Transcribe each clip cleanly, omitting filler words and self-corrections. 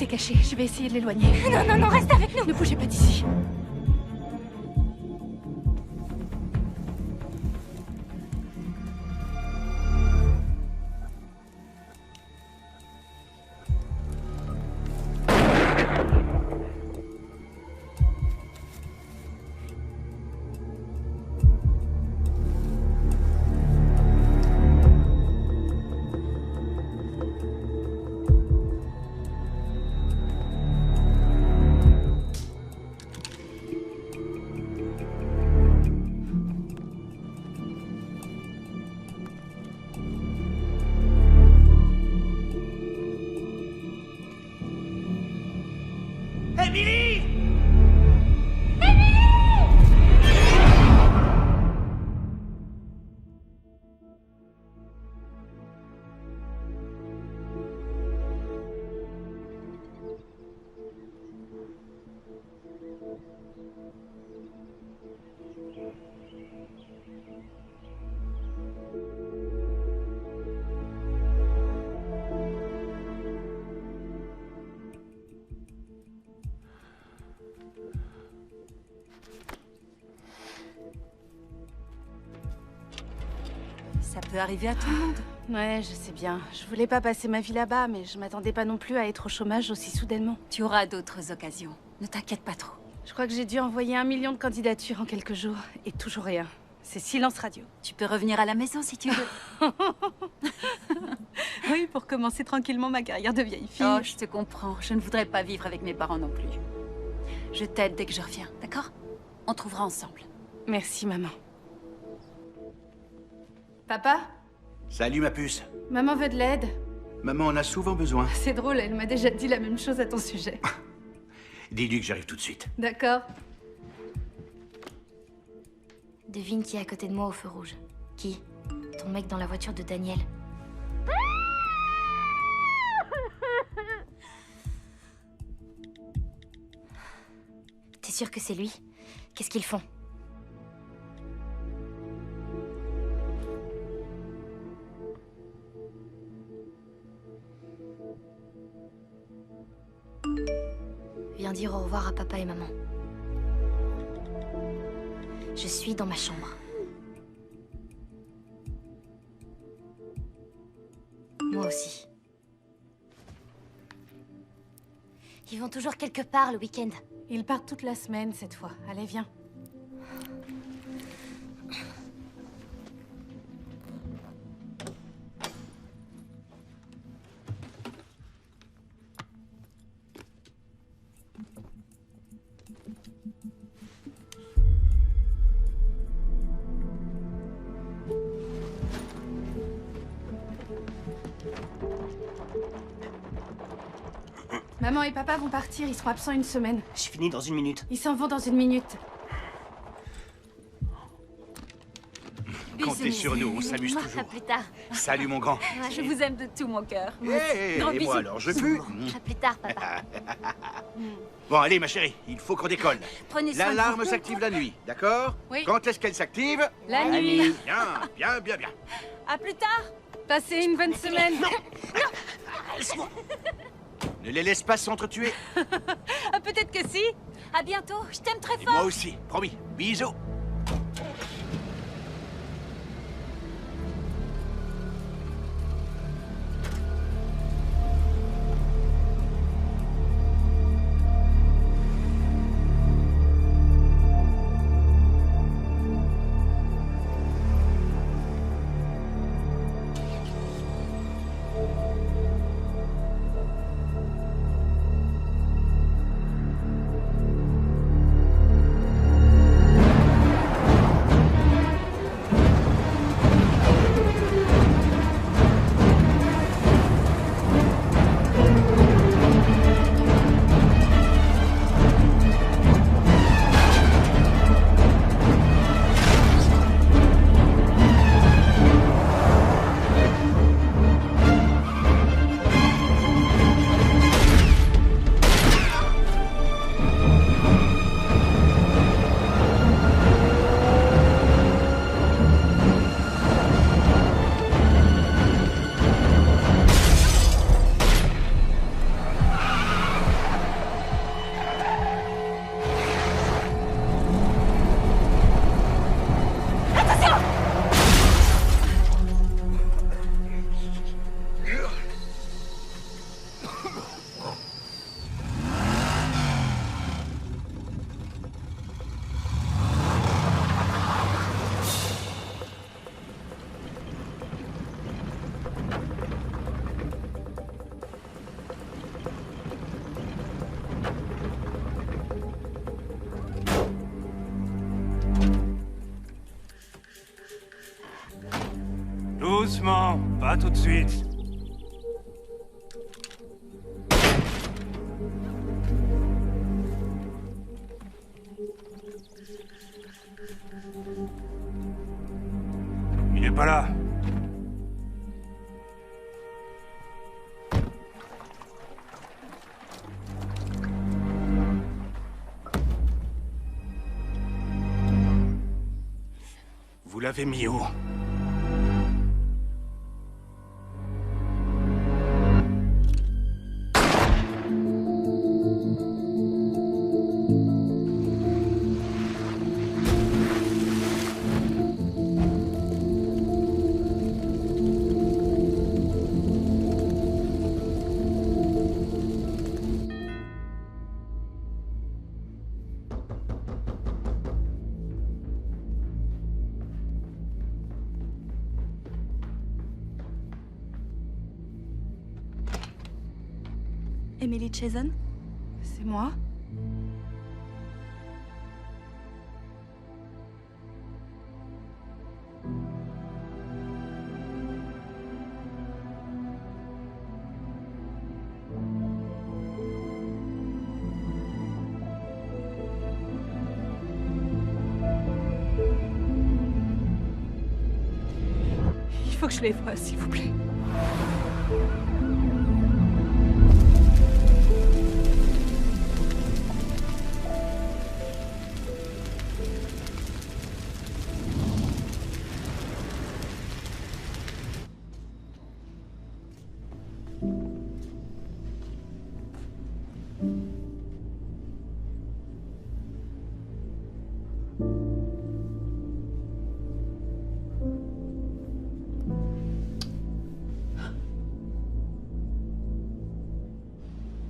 était caché. Je vais essayer de l'éloigner. Non, non, non, reste avec nous. Ne bougez pas d'ici. Emily! Ça peut arriver à tout le monde. Ouais, je sais bien. Je voulais pas passer ma vie là-bas, mais je m'attendais pas non plus à être au chômage aussi soudainement. Tu auras d'autres occasions. Ne t'inquiète pas trop. Je crois que j'ai dû envoyer 1 million de candidatures en quelques jours, et toujours rien. C'est silence radio. Tu peux revenir à la maison si tu veux. Oui, pour commencer tranquillement ma carrière de vieille fille. Oh, je te comprends. Je ne voudrais pas vivre avec mes parents non plus. Je t'aide dès que je reviens, d'accord? On trouvera ensemble. Merci, maman. Papa? Salut ma puce. Maman veut de l'aide. Maman en a souvent besoin. C'est drôle, elle m'a déjà dit la même chose à ton sujet. Dis-lui que j'arrive tout de suite. D'accord. Devine qui est à côté de moi au feu rouge. Qui? Ton mec dans la voiture de Daniel. T'es sûr que c'est lui? Qu'est-ce qu'ils font? Viens dire au revoir à papa et maman. Je suis dans ma chambre. Moi aussi. Ils vont toujours quelque part le week-end. Ils partent toute la semaine cette fois. Allez, viens. Maman et papa vont partir, ils seront absents une semaine. Je finis dans 1 minute. Ils s'en vont dans 1 minute. Comptez sur nous, on s'amuse À toujours. plus tard. Salut mon grand. Je vous aime de tout mon cœur. Hey, Gros et bisous. moi alors, je pue. À plus tard, papa. Bon, allez ma chérie, il faut qu'on décolle. Prenez soin de vous. L'alarme s'active la nuit, d'accord? Oui. Quand est-ce qu'elle s'active? La nuit. Bien. À plus tard. Passez une bonne semaine. Ne les laisse pas s'entretuer. Ah, peut-être que si. À bientôt. Je t'aime très Et fort. moi aussi, promis. Bisous. doucement, pas tout de suite. Il est pas là. Vous l'avez mis où? Emily Chazen? C'est moi? Il faut que je les voie, s'il vous plaît.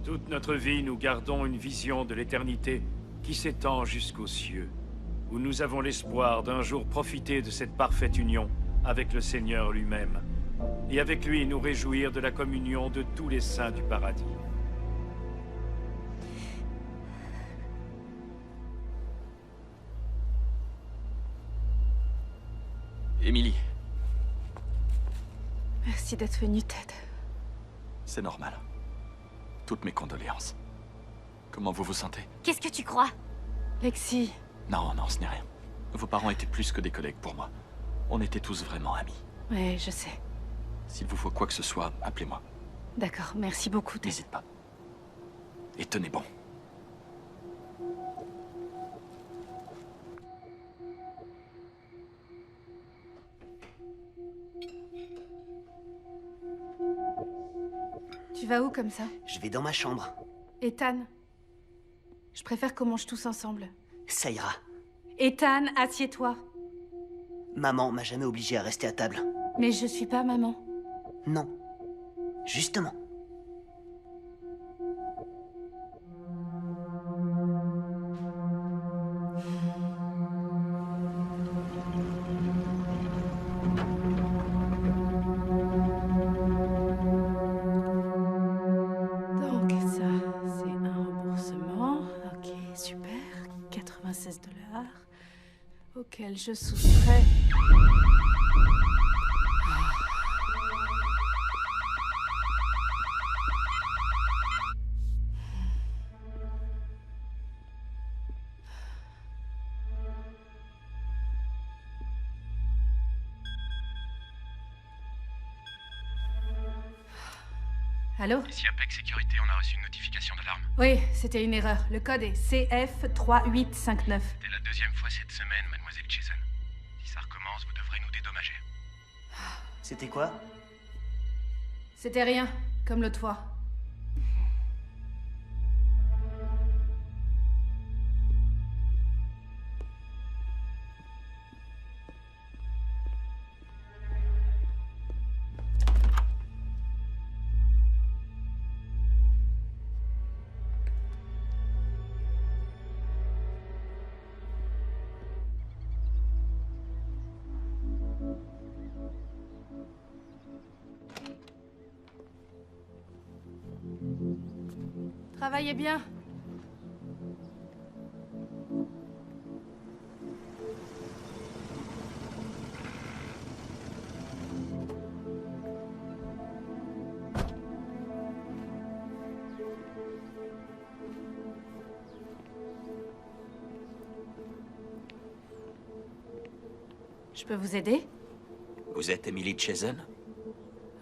Toute notre vie, nous gardons une vision de l'éternité qui s'étend jusqu'aux cieux, où nous avons l'espoir d'un jour profiter de cette parfaite union avec le Seigneur lui-même, et avec lui nous réjouir de la communion de tous les saints du paradis. Emily, Merci d'être venu, Ted. c'est normal. Toutes mes condoléances. Comment vous vous sentez? Qu'est-ce que tu crois? Lexi, Non, non, ce n'est rien. Vos parents étaient plus que des collègues pour moi. On était tous vraiment amis. ouais, je sais. S'il vous faut quoi que ce soit, appelez-moi. D'accord, merci beaucoup, Ted. N'hésite pas. Et tenez bon. Tu vas où comme ça? Je vais dans ma chambre. Ethan, je préfère qu'on mange tous ensemble. Ça ira. Ethan, assieds-toi. Maman m'a jamais obligé à rester à table. Mais je suis pas maman. Non. Justement. Donc ça, c'est un remboursement. Ok, super. 96 $. Auquel je soustrais... Allô? Ici Apex Sécurité, on a reçu une notification d'alarme. Oui, c'était une erreur. Le code est CF3859. C'était la deuxième fois cette semaine, mademoiselle Jason. Si ça recommence, vous devrez nous dédommager. C'était quoi? C'était rien, comme l'autre fois. Travaillez bien. Je peux vous aider? Vous êtes Emily Chazen?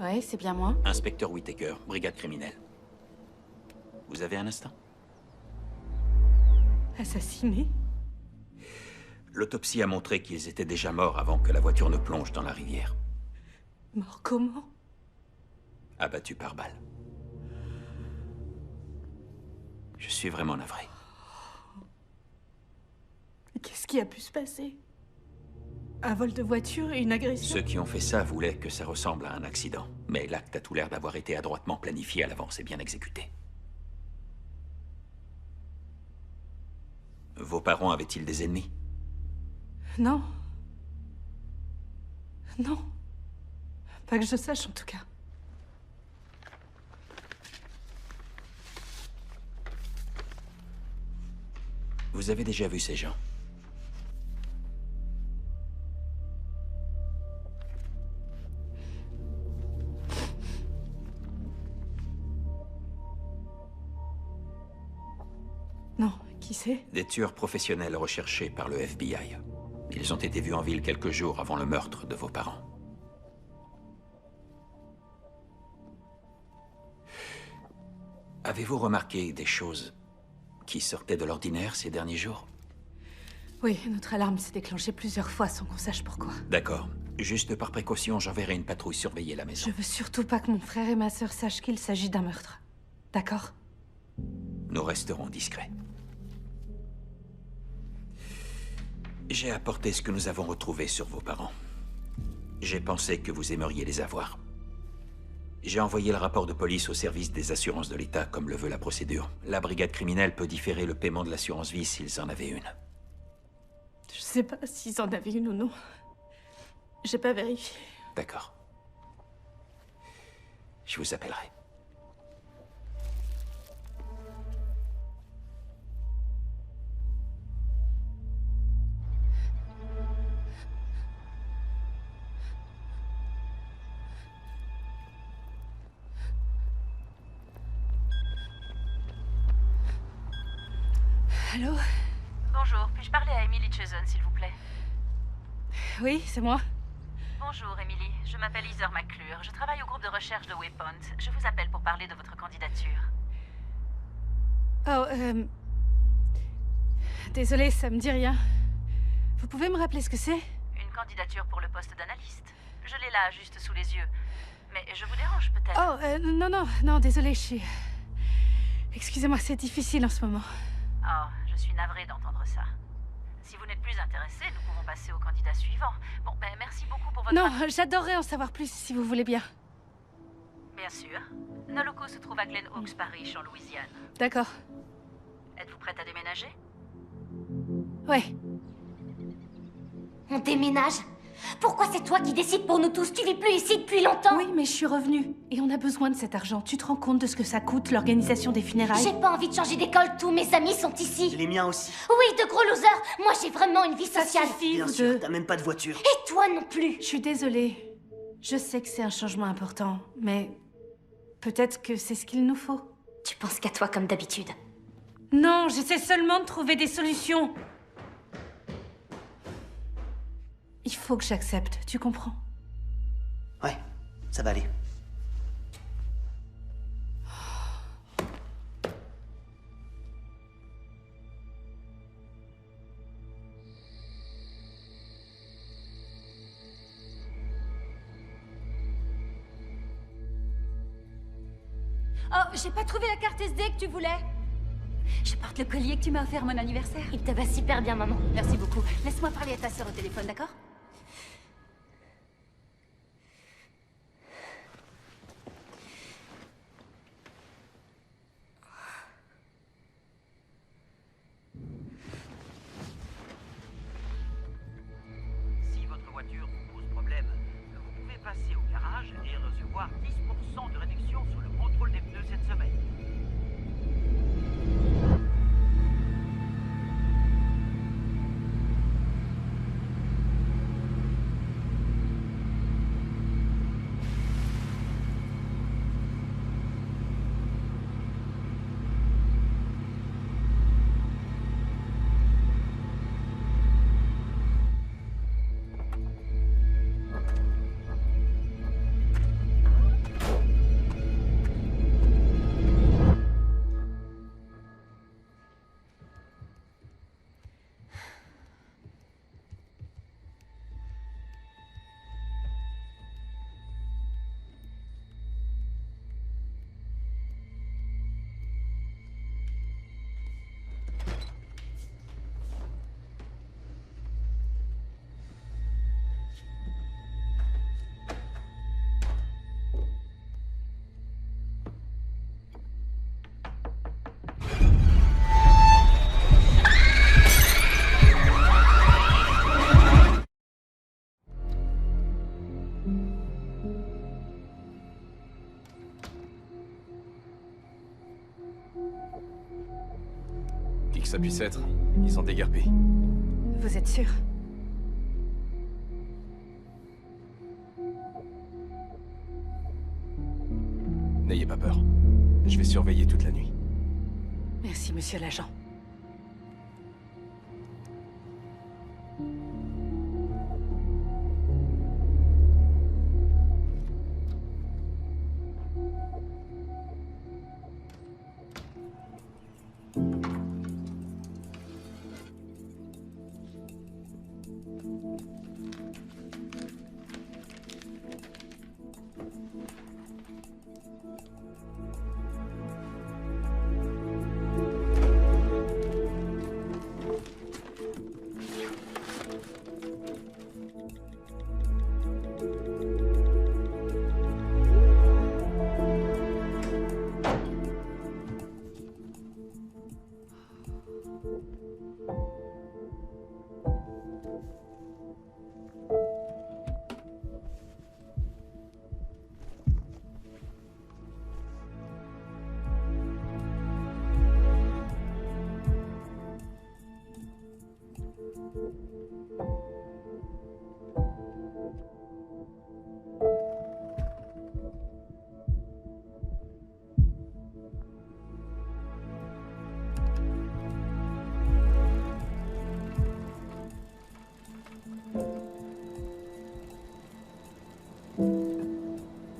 Ouais, c'est bien moi. Inspecteur Whittaker, brigade criminelle. Vous avez un instant? Assassiné? L'autopsie a montré qu'ils étaient déjà morts avant que la voiture ne plonge dans la rivière. Mort comment? Abattus par balle. Je suis vraiment navré. Qu'est-ce qui a pu se passer? Un vol de voiture et une agression? Ceux qui ont fait ça voulaient que ça ressemble à un accident. Mais l'acte a tout l'air d'avoir été adroitement planifié à l'avance et bien exécuté. Vos parents avaient-ils des ennemis? Non. Non. Pas que je sache, en tout cas. Vous avez déjà vu ces gens? Non, qui c'est? Des tueurs professionnels recherchés par le FBI. Ils ont été vus en ville quelques jours avant le meurtre de vos parents. Avez-vous remarqué des choses qui sortaient de l'ordinaire ces derniers jours? Oui, notre alarme s'est déclenchée plusieurs fois sans qu'on sache pourquoi. D'accord. Juste par précaution, j'enverrai une patrouille surveiller la maison. Je veux surtout pas que mon frère et ma sœur sachent qu'il s'agit d'un meurtre. D'accord? Nous resterons discrets. J'ai apporté ce que nous avons retrouvé sur vos parents. J'ai pensé que vous aimeriez les avoir. J'ai envoyé le rapport de police au service des assurances de l'État, comme le veut la procédure. La brigade criminelle peut différer le paiement de l'assurance vie s'ils en avaient une. Je sais pas s'ils en avaient une ou non. J'ai pas vérifié. D'accord. Je vous appellerai. Allô? Bonjour, puis-je parler à Emily Chazen, s'il vous plaît? Oui, c'est moi. Bonjour, Emily. Je m'appelle Heather McClure. Je travaille au groupe de recherche de Waypoint. Je vous appelle pour parler de votre candidature. Oh, désolée, ça me dit rien. Vous pouvez me rappeler ce que c'est? Une candidature pour le poste d'analyste. Je l'ai là, juste sous les yeux. Mais je vous dérange peut-être? Oh, non, désolée, je suis... Excusez-moi, c'est difficile en ce moment. Oh, je suis navrée d'entendre ça. Si vous n'êtes plus intéressé, nous pouvons passer au candidat suivant. Bon, ben merci beaucoup pour votre... Non, j'adorerais en savoir plus si vous voulez bien. Bien sûr. Nos locaux se trouvent à Glen Oaks Parish, en Louisiane. D'accord. Êtes-vous prête à déménager? Ouais. On déménage? Pourquoi c'est toi qui décides pour nous tous? Tu vis plus ici depuis longtemps. Oui, mais je suis revenue. Et on a besoin de cet argent. Tu te rends compte de ce que ça coûte, l'organisation des funérailles? J'ai pas envie de changer d'école, tous mes amis sont ici. Les miens aussi. Oui, de gros losers. Moi, j'ai vraiment une vie Ça sociale. suffit, Bien vous sûr, deux. t'as même pas de voiture. Et toi non plus. Je suis désolée. Je sais que c'est un changement important, mais... peut-être que c'est ce qu'il nous faut. Tu penses qu'à toi comme d'habitude. Non, j'essaie seulement de trouver des solutions. Il faut que j'accepte, tu comprends? Ouais, ça va aller. Oh, j'ai pas trouvé la carte SD que tu voulais. Je porte le collier que tu m'as offert à mon anniversaire. Il te va super bien, maman. Merci beaucoup. Laisse-moi parler à ta sœur au téléphone, d'accord? Si votre voiture vous pose problème, vous pouvez passer au garage et recevoir 10% de réduction sur le contrôle des pneus cette semaine. Qui que ça puisse être, ils ont déguerpi. Vous êtes sûr? N'ayez pas peur. Je vais surveiller toute la nuit. Merci, monsieur l'agent.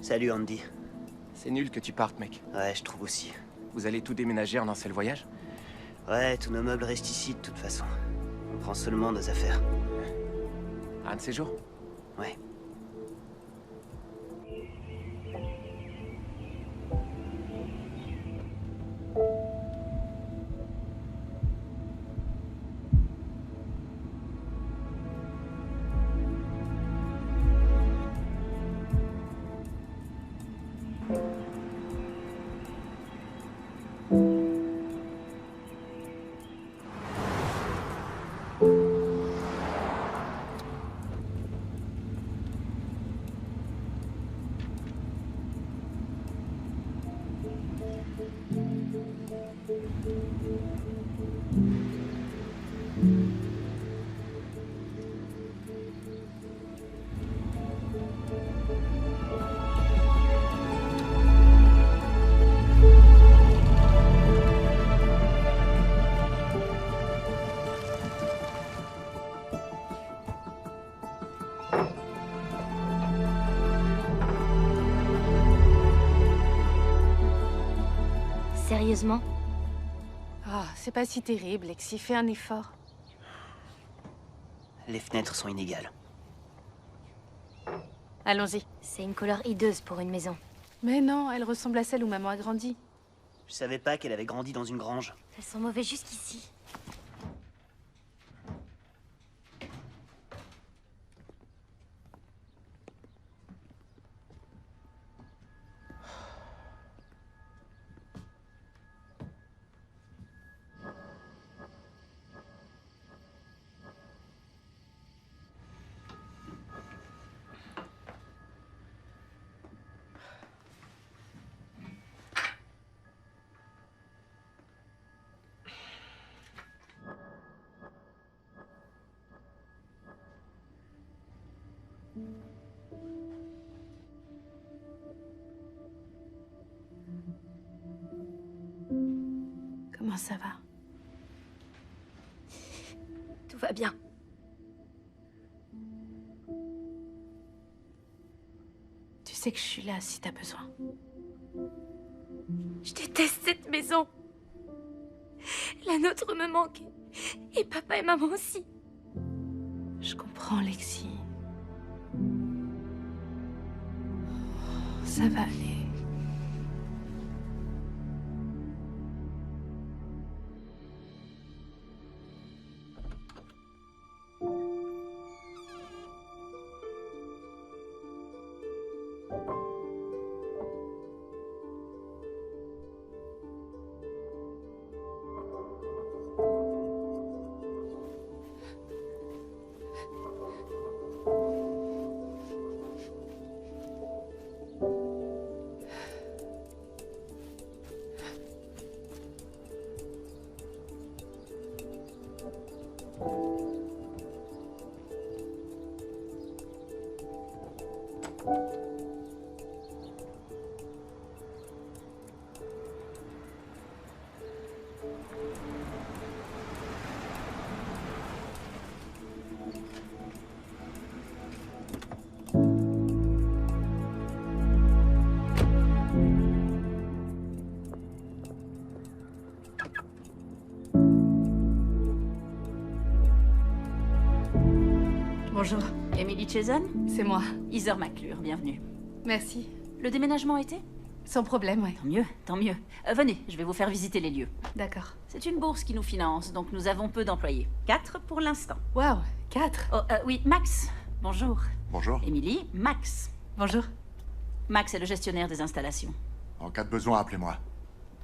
Salut Andy. C'est nul que tu partes, mec. Ouais, je trouve aussi. Vous allez tout déménager en un seul voyage? Ouais, tous nos meubles restent ici de toute façon. On prend seulement nos affaires. Un de ces jours? Ouais. Sérieusement? Ah, c'est pas si terrible, Lexi. Fais un effort. Les fenêtres sont inégales. Allons-y. C'est une couleur hideuse pour une maison. Mais non, elle ressemble à celle où maman a grandi. Je savais pas qu'elle avait grandi dans une grange. Elles sont mauvais jusqu'ici. Comment ça va? Tout va bien. Tu sais que je suis là si t'as besoin. Je déteste cette maison. La nôtre me manque. Et papa et maman aussi. Je comprends, Lexi. Ça va aller. Bonjour. Emily Chazen? C'est moi. Heather McClure, bienvenue. Merci. Le déménagement a été? Sans problème, ouais. Tant mieux, tant mieux. Venez, je vais vous faire visiter les lieux. D'accord. C'est une bourse qui nous finance, donc nous avons peu d'employés. 4 pour l'instant. Waouh, 4. Oh, oui, Max. Bonjour. Bonjour. Emily, Max. Bonjour. Max est le gestionnaire des installations. En cas de besoin, appelez-moi.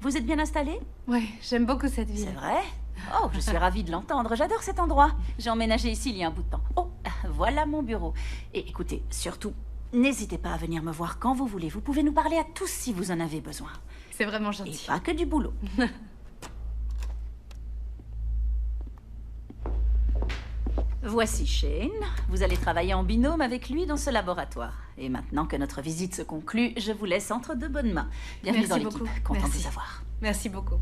Vous êtes bien installé? Ouais, j'aime beaucoup cette ville. C'est vrai? Oh, je suis ravie de l'entendre. J'adore cet endroit. J'ai emménagé ici il y a un bout de temps. Oh, voilà mon bureau. Et écoutez, surtout, n'hésitez pas à venir me voir quand vous voulez. Vous pouvez nous parler à tous si vous en avez besoin. C'est vraiment gentil. Et pas que du boulot. Voici Shane. Vous allez travailler en binôme avec lui dans ce laboratoire. Et maintenant que notre visite se conclut, je vous laisse entre de bonnes mains. Bienvenue dans l'équipe. Content de vous avoir. Merci beaucoup.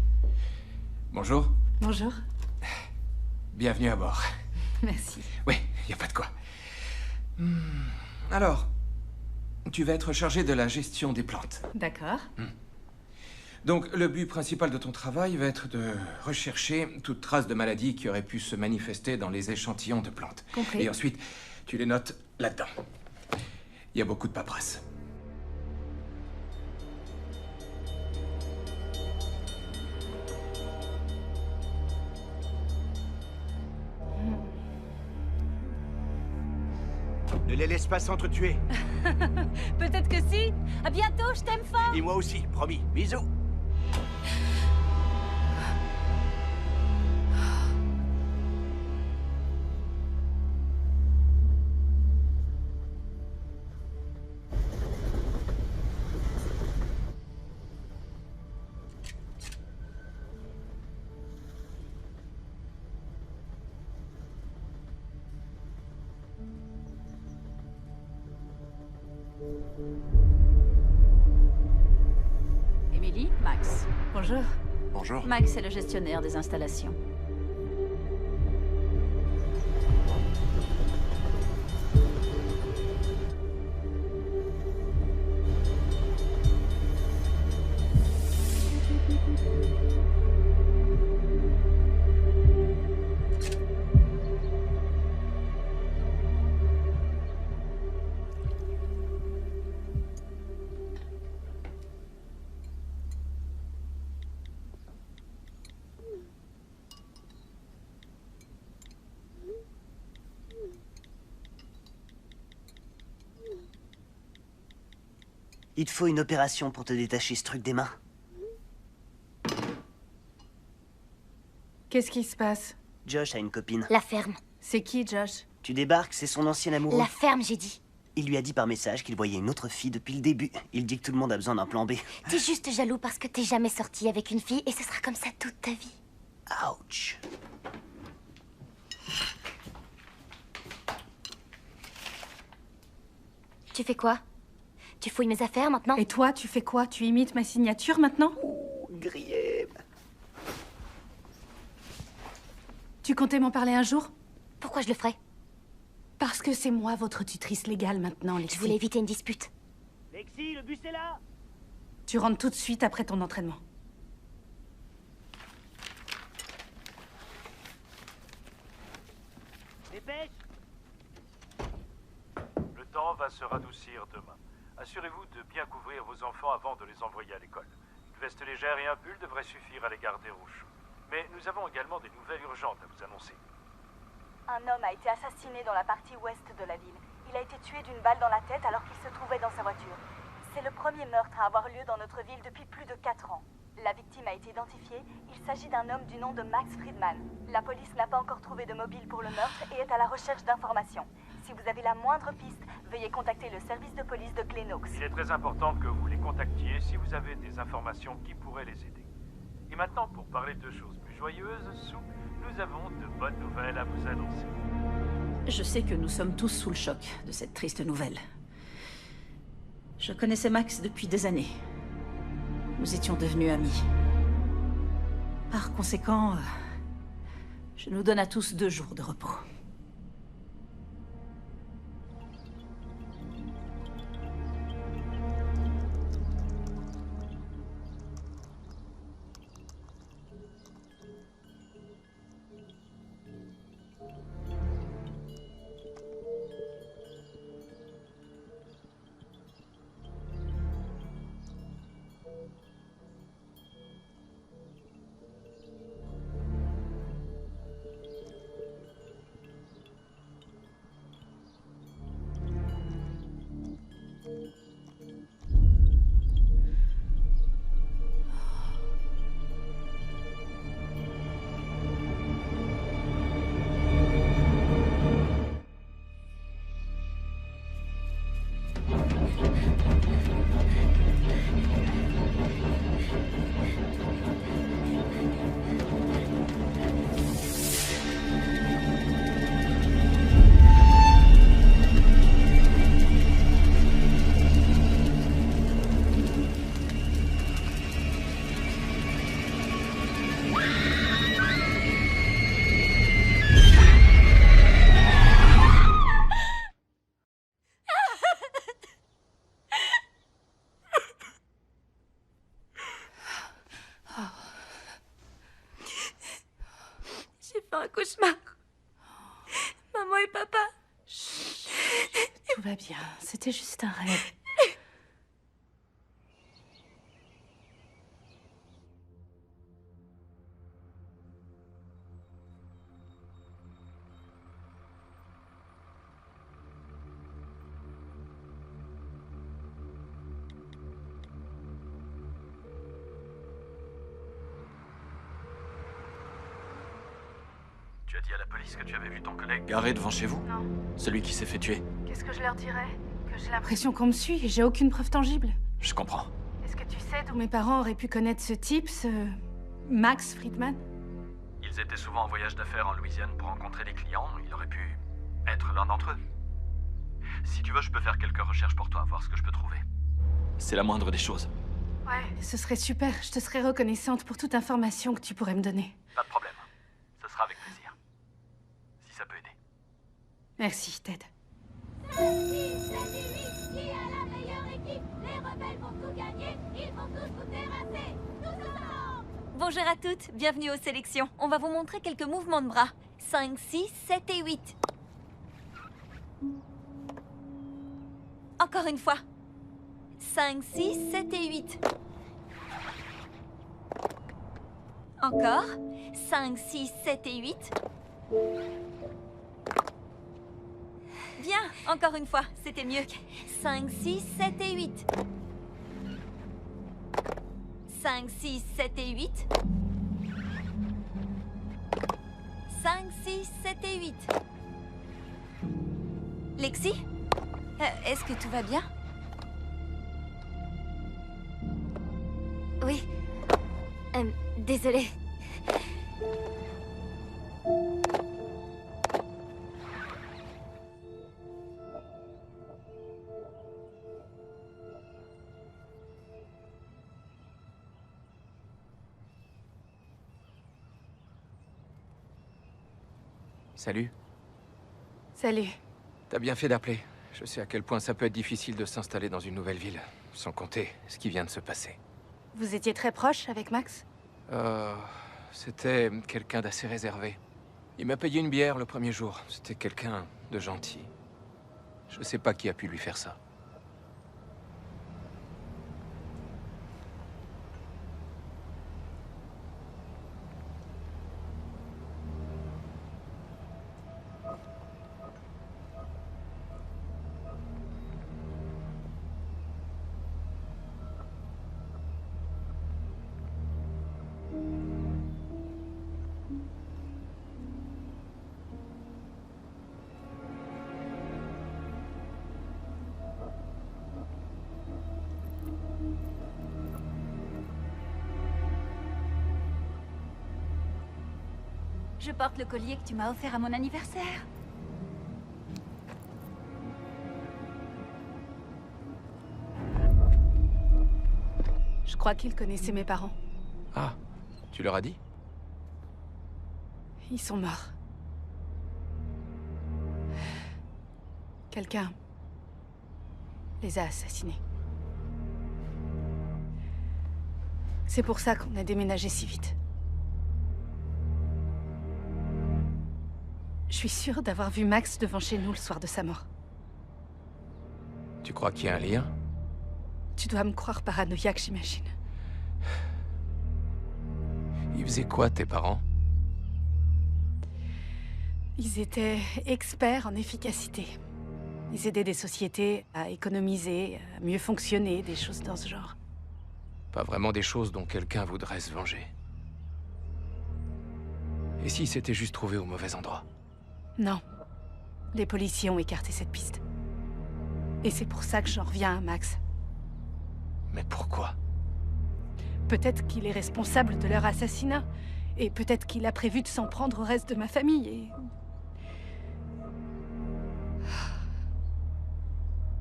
Bonjour. Bonjour. Bienvenue à bord. Merci. Oui, y a pas de quoi. Alors, tu vas être chargé de la gestion des plantes. D'accord. Donc, le but principal de ton travail va être de rechercher toute trace de maladie qui aurait pu se manifester dans les échantillons de plantes. Compris. Et ensuite, tu les notes là-dedans. Il y a beaucoup de paperasse. Ne les laisse pas s'entretuer. Peut-être que si. À bientôt, je t'aime fort. Et moi aussi, promis. Bisous. Emily, Max. Bonjour. Bonjour. Max est le gestionnaire des installations. Il te faut une opération pour te détacher ce truc des mains. Qu'est-ce qui se passe? Josh a une copine. La ferme. C'est qui, Josh? Tu débarques, c'est son ancien amoureux. La ferme, j'ai dit. Il lui a dit par message qu'il voyait une autre fille depuis le début. Il dit que tout le monde a besoin d'un plan B. T'es juste jaloux parce que t'es jamais sorti avec une fille et ce sera comme ça toute ta vie. Ouch. Tu fais quoi? Tu fouilles mes affaires maintenant? Et toi, tu fais quoi? Tu imites ma signature maintenant? Grillé. Tu comptais m'en parler un jour? Pourquoi je le ferais? Parce que c'est moi votre tutrice légale maintenant, Lexi. Je voulais éviter une dispute. Lexi, le bus est là. Tu rentres tout de suite après ton entraînement. Dépêche. Le temps va se radoucir demain. Assurez-vous de bien couvrir vos enfants avant de les envoyer à l'école. Une veste légère et un pull devraient suffire à les garder au chaud. Mais nous avons également des nouvelles urgentes à vous annoncer. Un homme a été assassiné dans la partie ouest de la ville. Il a été tué d'une balle dans la tête alors qu'il se trouvait dans sa voiture. C'est le premier meurtre à avoir lieu dans notre ville depuis plus de 4 ans. La victime a été identifiée. Il s'agit d'un homme du nom de Max Friedman. La police n'a pas encore trouvé de mobile pour le meurtre et est à la recherche d'informations. Si vous avez la moindre piste, veuillez contacter le service de police de Glenox. Il est très important que vous les contactiez si vous avez des informations qui pourraient les aider. Et maintenant, pour parler de choses plus joyeuses, Sue, nous avons de bonnes nouvelles à vous annoncer. Je sais que nous sommes tous sous le choc de cette triste nouvelle. Je connaissais Max depuis des années. Nous étions devenus amis. Par conséquent, je nous donne à tous 2 jours de repos. fait un cauchemar. Maman et papa. Chut, tout va bien. C'était juste un rêve. Tu as dit à la police que tu avais vu ton collègue garé devant chez vous? Non. Celui qui s'est fait tuer. Qu'est-ce que je leur dirais? Que j'ai l'impression qu'on me suit et j'ai aucune preuve tangible. Je comprends. Est-ce que tu sais d'où mes parents auraient pu connaître ce type, ce Max Friedman? Ils étaient souvent en voyage d'affaires en Louisiane pour rencontrer des clients. Il aurait pu être l'un d'entre eux. Si tu veux, je peux faire quelques recherches pour toi, voir ce que je peux trouver. C'est la moindre des choses. Ouais, ce serait super. Je te serais reconnaissante pour toute information que tu pourrais me donner. Pas de problème. Ce sera avec plaisir. Si ça peut aider. Merci, Ted. Qui a la meilleure équipe? Les rebelles vont tout gagner. Ils vont tous vous terrasser. Tous ensemble. Bonjour à toutes, bienvenue aux sélections. On va vous montrer quelques mouvements de bras. 5, 6, 7 et 8. Encore une fois. 5, 6, 7 et 8. Encore. 5, 6, 7 et 8. Bien, encore une fois, c'était mieux. 5, 6, 7 et 8. 5, 6, 7 et 8. 5, 6, 7 et 8. Lexi, est-ce que tout va bien? Oui. Désolée. Salut. Salut. T'as bien fait d'appeler. Je sais à quel point ça peut être difficile de s'installer dans une nouvelle ville, sans compter ce qui vient de se passer. Vous étiez très proche avec Max? C'était quelqu'un d'assez réservé. Il m'a payé une bière le premier jour. C'était quelqu'un de gentil. Je sais pas qui a pu lui faire ça. Je porte le collier que tu m'as offert à mon anniversaire. Je crois qu'il connaissait mes parents. Ah, tu leur as dit? Ils sont morts. Quelqu'un les a assassinés. C'est pour ça qu'on a déménagé si vite. Je suis sûre d'avoir vu Max devant chez nous le soir de sa mort. Tu crois qu'il y a un lien? Tu dois me croire paranoïaque, j'imagine. Ils faisaient quoi, tes parents? Ils étaient experts en efficacité. Ils aidaient des sociétés à économiser, à mieux fonctionner, des choses dans ce genre. Pas vraiment des choses dont quelqu'un voudrait se venger. Et s'ils s'étaient juste trouvés au mauvais endroit? Non. Les policiers ont écarté cette piste. Et c'est pour ça que j'en reviens à Max. Mais pourquoi? Peut-être qu'il est responsable de leur assassinat. Et peut-être qu'il a prévu de s'en prendre au reste de ma famille et...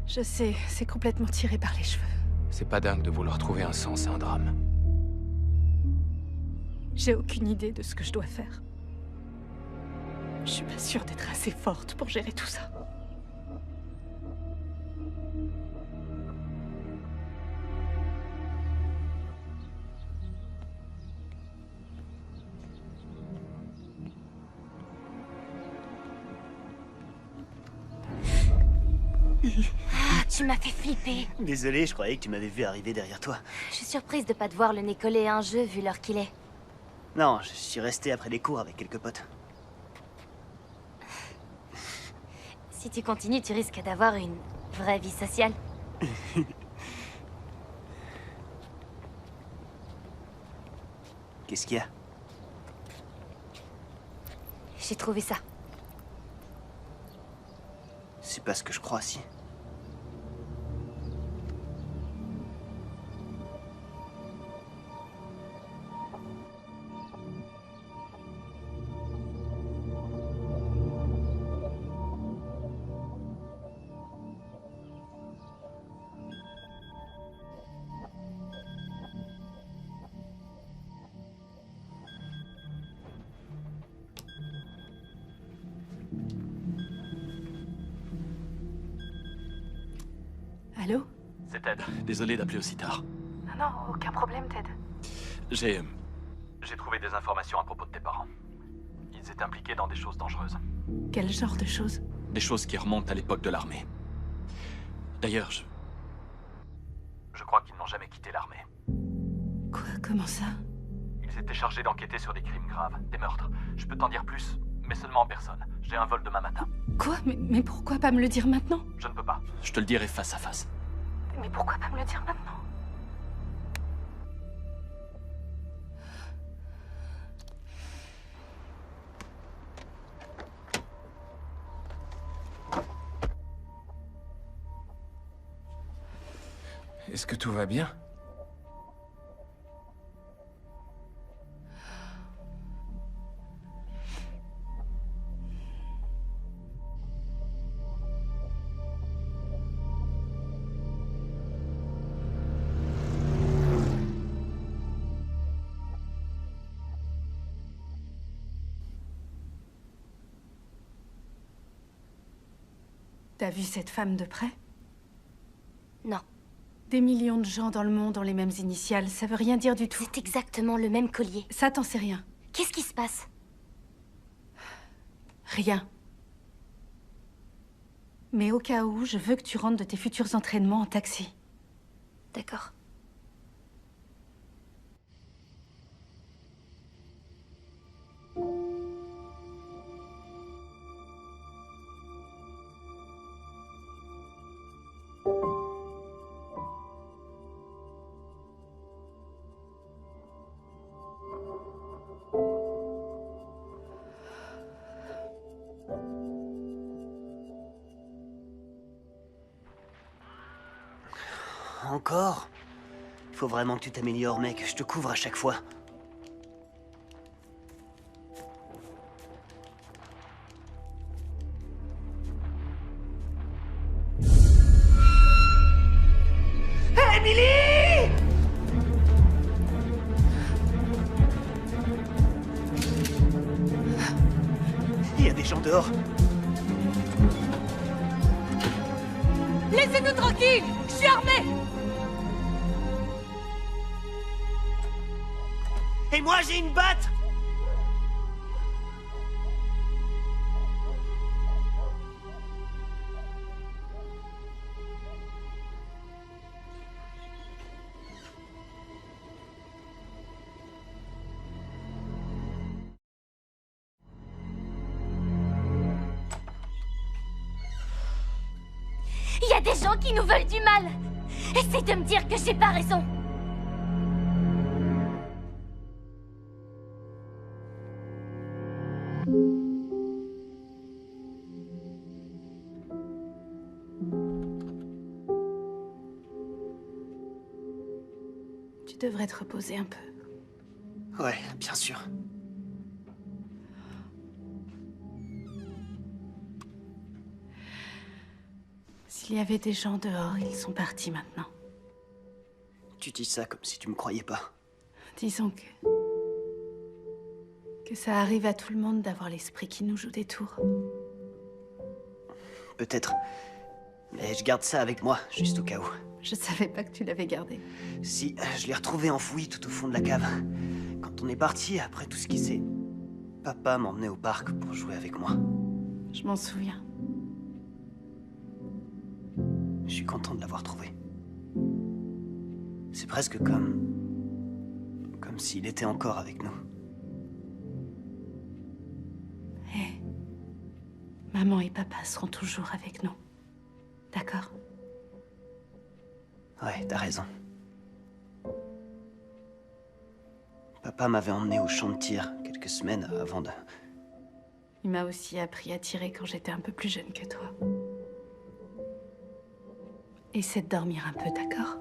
Je sais, c'est complètement tiré par les cheveux. C'est pas dingue de vouloir trouver un sens à un drame. J'ai aucune idée de ce que je dois faire. Je suis pas sûre d'être assez forte pour gérer tout ça. Ah, tu m'as fait flipper. Désolé, je croyais que tu m'avais vu arriver derrière toi. Je suis surprise de pas te voir le nez collé à un jeu vu l'heure qu'il est. Non, je suis resté après les cours avec quelques potes. Si tu continues, tu risques d'avoir une vraie vie sociale. Qu'est-ce qu'il y a? J'ai trouvé ça. C'est pas ce que je crois, si. Allô? C'est Ted. Désolé d'appeler aussi tard. Non, aucun problème, Ted. J'ai trouvé des informations à propos de tes parents. Ils étaient impliqués dans des choses dangereuses. Quel genre de choses? Des choses qui remontent à l'époque de l'armée. D'ailleurs, je crois qu'ils n'ont jamais quitté l'armée. Quoi? Comment ça? Ils étaient chargés d'enquêter sur des crimes graves, des meurtres. Je peux t'en dire plus, mais seulement en personne. J'ai un vol demain matin. Quoi? Mais pourquoi pas me le dire maintenant? Je ne peux pas. Je te le dirai face à face. Mais pourquoi pas me le dire maintenant? Est-ce que tout va bien? T'as vu cette femme de près? Non. Des millions de gens dans le monde ont les mêmes initiales, ça veut rien dire du tout. C'est exactement le même collier. Ça, t'en sais rien. Qu'est-ce qui se passe? Rien. Mais au cas où, je veux que tu rentres de tes futurs entraînements en taxi. D'accord. Encore? Faut vraiment que tu t'améliores, mec. Je te couvre à chaque fois. Emily! Il y a des gens dehors. Laissez-nous tranquilles! Je suis armé! Et moi, j'ai une batte! Il y a des gens qui nous veulent du mal. Essaye de me dire que j'ai pas raison. Tu devrais te reposer un peu. Ouais, bien sûr. S'il y avait des gens dehors, ils sont partis maintenant. Tu dis ça comme si tu me croyais pas. Disons que ça arrive à tout le monde d'avoir l'esprit qui nous joue des tours. Peut-être. Mais je garde ça avec moi, juste au cas où. Je savais pas que tu l'avais gardé. Si, je l'ai retrouvé enfoui tout au fond de la cave. Quand on est parti, après tout ce qui s'est... Papa m'emmenait au parc pour jouer avec moi. Je m'en souviens. Je suis content de l'avoir trouvé. C'est presque comme s'il était encore avec nous. Hé, maman et papa seront toujours avec nous. D'accord? Ouais, t'as raison. Papa m'avait emmené au champ de tir quelques semaines avant de... Il m'a aussi appris à tirer quand j'étais un peu plus jeune que toi. Essaie de dormir un peu, d'accord?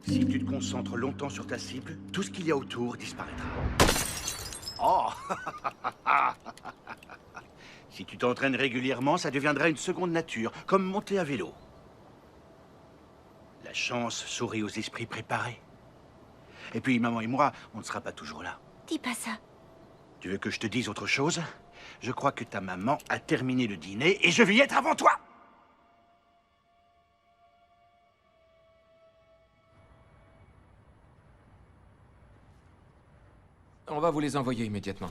Si tu te concentres longtemps sur ta cible, tout ce qu'il y a autour disparaîtra. Oh. Si tu t'entraînes régulièrement, ça deviendra une seconde nature, comme monter à vélo. La chance sourit aux esprits préparés. Et puis, maman et moi, on ne sera pas toujours là. Dis pas ça. Tu veux que je te dise autre chose? Je crois que ta maman a terminé le dîner et je vais y être avant toi! On va vous les envoyer immédiatement.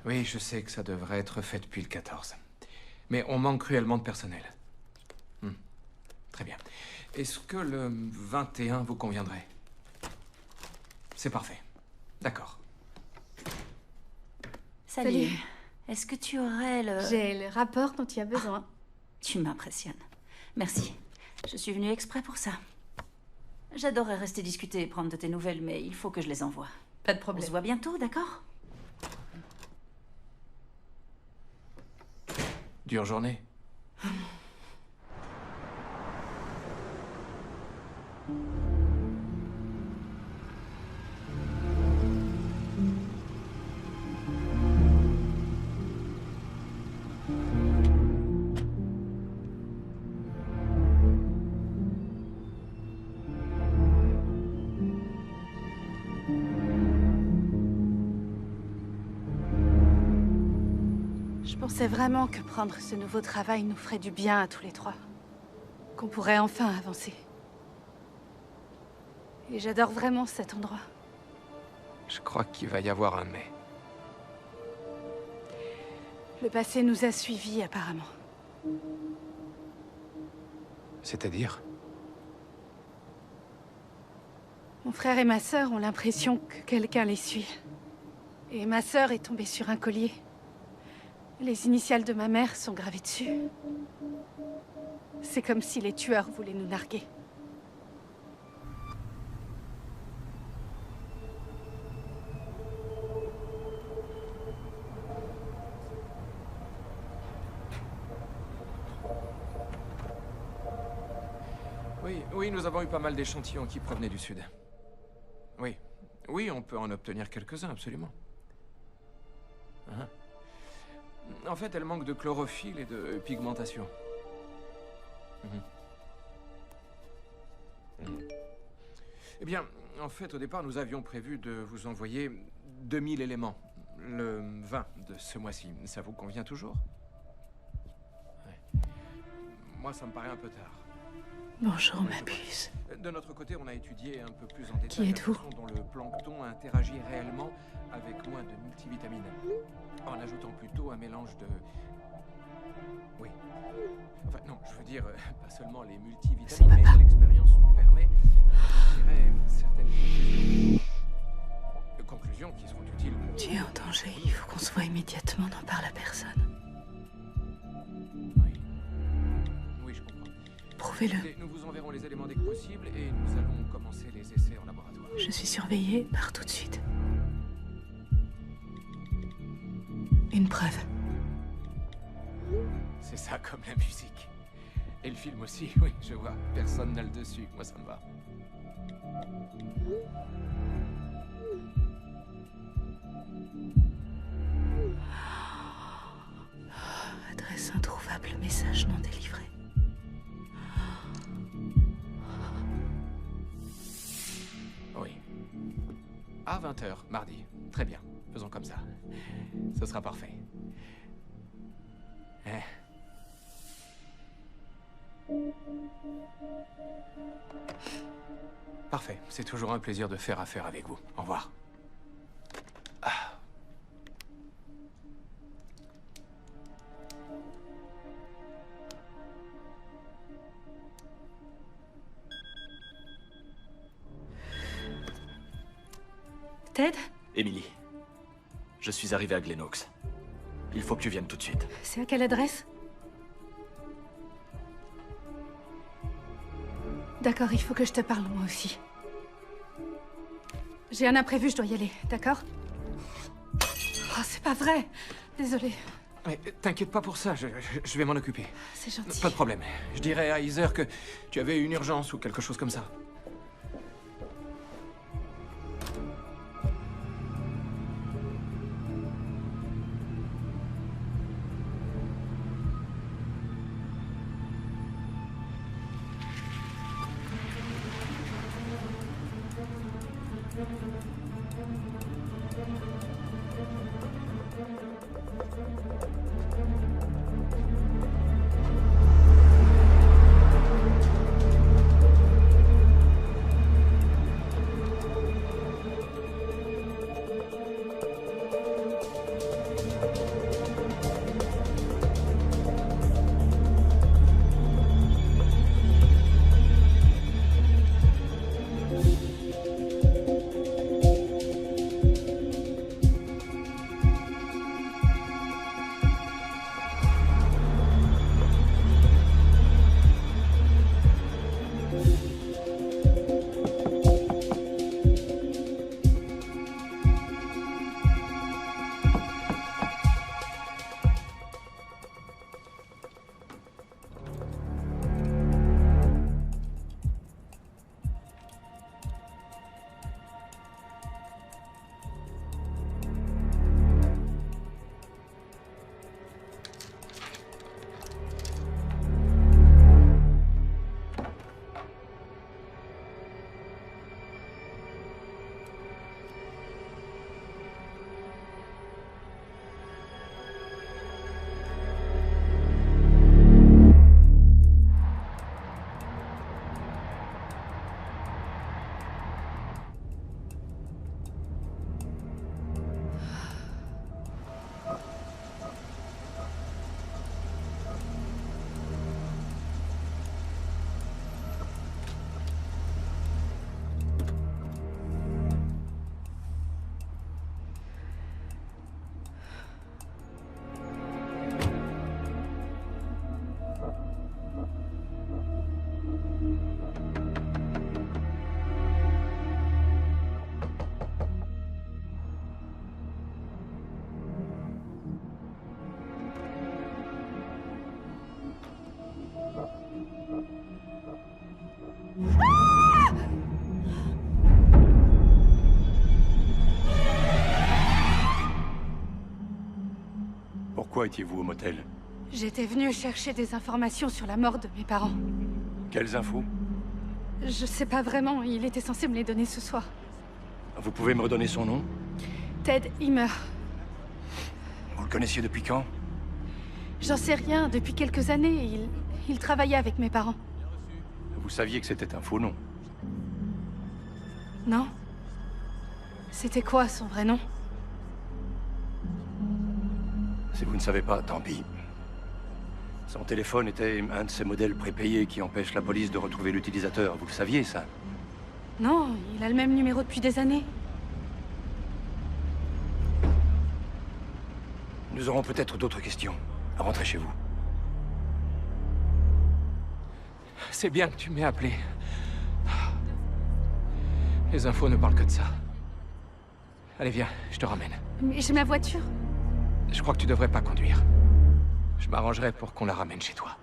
Oui, je sais que ça devrait être fait depuis le 14. Mais on manque cruellement de personnel. Très bien. Est-ce que le 21 vous conviendrait? C'est parfait. D'accord. Salut. Est-ce que tu aurais le... J'ai le rapport dont tu as besoin. Tu m'impressionnes. Merci. Je suis venue exprès pour ça. J'adorerais rester discuter et prendre de tes nouvelles, mais il faut que je les envoie. Pas de problème. On se voit bientôt, d'accord? Dure journée. Je pensais vraiment que prendre ce nouveau travail nous ferait du bien à tous les trois. Qu'on pourrait enfin avancer. Et j'adore vraiment cet endroit. Je crois qu'il va y avoir un mais. Le passé nous a suivis apparemment. C'est-à-dire? Mon frère et ma sœur ont l'impression que quelqu'un les suit. Et ma sœur est tombée sur un collier. Les initiales de ma mère sont gravées dessus. C'est comme si les tueurs voulaient nous narguer. Oui, nous avons eu pas mal d'échantillons qui provenaient du sud. Oui, on peut en obtenir quelques-uns, absolument. En fait, elle manque de chlorophylle et de pigmentation. Eh bien, en fait, au départ, nous avions prévu de vous envoyer 2000 éléments. Le 20 de ce mois-ci. Ça vous convient toujours? Moi, ça me paraît un peu tard. Bonjour, ma puce. De notre côté, on a étudié un peu plus en détail Qui êtes-vous? la façon dont le plancton interagit réellement avec moins de multivitamines. En ajoutant plutôt un mélange de... Oui. Enfin, non, je veux dire, pas seulement les multivitamines, mais l'expérience nous permet de tirer certaines conclusions qui seront utiles pour... Tu es en danger, il faut qu'on se voit immédiatement, n'en parle à personne. Oui, je comprends. Prouvez-le. Écoutez, nous vous enverrons les éléments dès que possible et nous allons commencer les essais en laboratoire. Je suis surveillée, pars tout de suite. Une preuve. C'est ça comme la musique. Et le film aussi, oui, je vois. Personne n'a le dessus, moi ça me va. Adresse introuvable, message non délivré. Oui. À 20h, mardi. Très bien. Faisons comme ça. Ce sera parfait. Parfait. C'est toujours un plaisir de faire affaire avec vous. Au revoir. Ted? Emily, je suis arrivé à Glenox. Il faut que tu viennes tout de suite. C'est à quelle adresse? D'accord, il faut que je te parle, moi aussi. J'ai un imprévu, je dois y aller, d'accord? Oh, c'est pas vrai! Désolée. Mais t'inquiète pas pour ça, je vais m'en occuper. C'est gentil. Pas de problème. Je dirai à Heather que tu avais une urgence ou quelque chose comme ça. Pourquoi étiez-vous au motel? J'étais venue chercher des informations sur la mort de mes parents. Quelles infos? Je sais pas vraiment, il était censé me les donner ce soir. Vous pouvez me redonner son nom? Ted Himmer. Vous le connaissiez depuis quand? J'en sais rien, depuis quelques années, il travaillait avec mes parents. Vous saviez que c'était un faux nom? Non? C'était quoi son vrai nom? Si vous ne savez pas, tant pis. Son téléphone était un de ces modèles prépayés qui empêchent la police de retrouver l'utilisateur. Vous le saviez, ça? Non, il a le même numéro depuis des années. Nous aurons peut-être d'autres questions. Rentrez chez vous. C'est bien que tu m'aies appelé. Les infos ne parlent que de ça. Allez, viens, je te ramène. Mais j'ai ma voiture. Je crois que tu devrais pas conduire. Je m'arrangerai pour qu'on la ramène chez toi.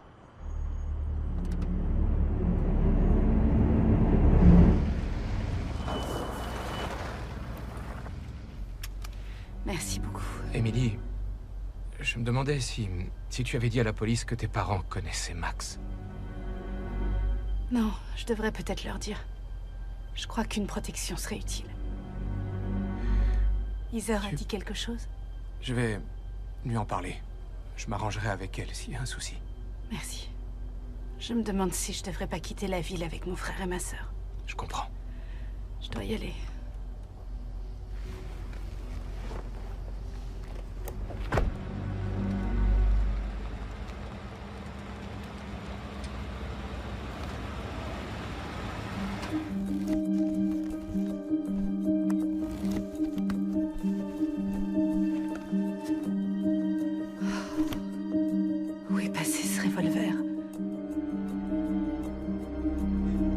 Merci beaucoup. Emily, je me demandais si tu avais dit à la police que tes parents connaissaient Max. Non, je devrais peut-être leur dire. Je crois qu'une protection serait utile. Heather a dit quelque chose? Je vais lui en parler. Je m'arrangerai avec elle s'il y a un souci. Merci. Je me demande si je devrais pas quitter la ville avec mon frère et ma sœur. Je comprends. Je dois y aller. Où est passé ce revolver?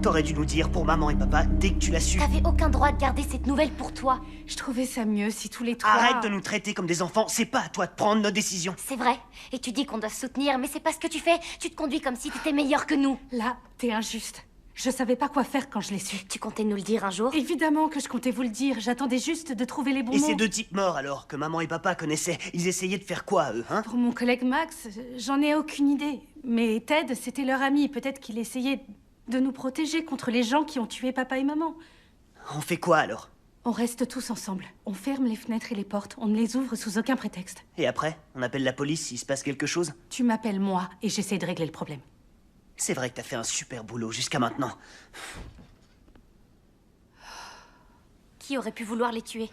T'aurais dû nous dire pour maman et papa dès que tu l'as su. T'avais aucun droit de garder cette nouvelle pour toi. Je trouvais ça mieux si tous les trois... Arrête de nous traiter comme des enfants, c'est pas à toi de prendre nos décisions. C'est vrai. Et tu dis qu'on doit se soutenir, mais c'est pas ce que tu fais. Tu te conduis comme si t'étais meilleur que nous. Là, t'es injuste. Je savais pas quoi faire quand je l'ai su. Tu comptais nous le dire un jour? Évidemment que je comptais vous le dire. J'attendais juste de trouver les bons mots. Et ces deux types morts alors, que maman et papa connaissaient, ils essayaient de faire quoi, eux, hein? Pour mon collègue Max, j'en ai aucune idée. Mais Ted, c'était leur ami. Peut-être qu'il essayait de nous protéger contre les gens qui ont tué papa et maman. On fait quoi alors? On reste tous ensemble. On ferme les fenêtres et les portes. On ne les ouvre sous aucun prétexte. Et après, on appelle la police s'il se passe quelque chose? Tu m'appelles moi et j'essaie de régler le problème. C'est vrai que t'as fait un super boulot jusqu'à maintenant. Qui aurait pu vouloir les tuer?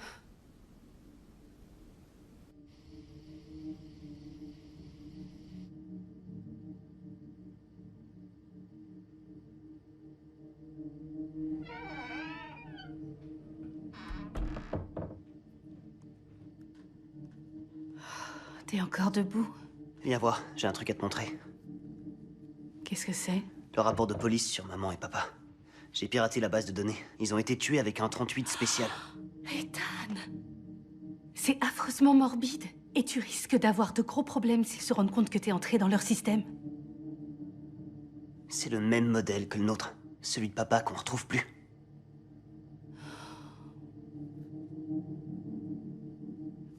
T'es encore debout? Viens voir, j'ai un truc à te montrer. Qu'est-ce que c'est? Le rapport de police sur maman et papa. J'ai piraté la base de données. Ils ont été tués avec un 38 spécial. Ethan, c'est affreusement morbide. Et tu risques d'avoir de gros problèmes s'ils se rendent compte que t'es entré dans leur système. C'est le même modèle que le nôtre. Celui de papa qu'on retrouve plus.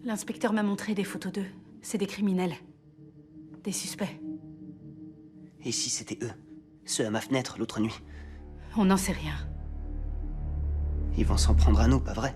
L'inspecteur m'a montré des photos d'eux. C'est des criminels. Des suspects. Et si c'était eux? Ceux à ma fenêtre l'autre nuit? On n'en sait rien. Ils vont s'en prendre à nous, pas vrai?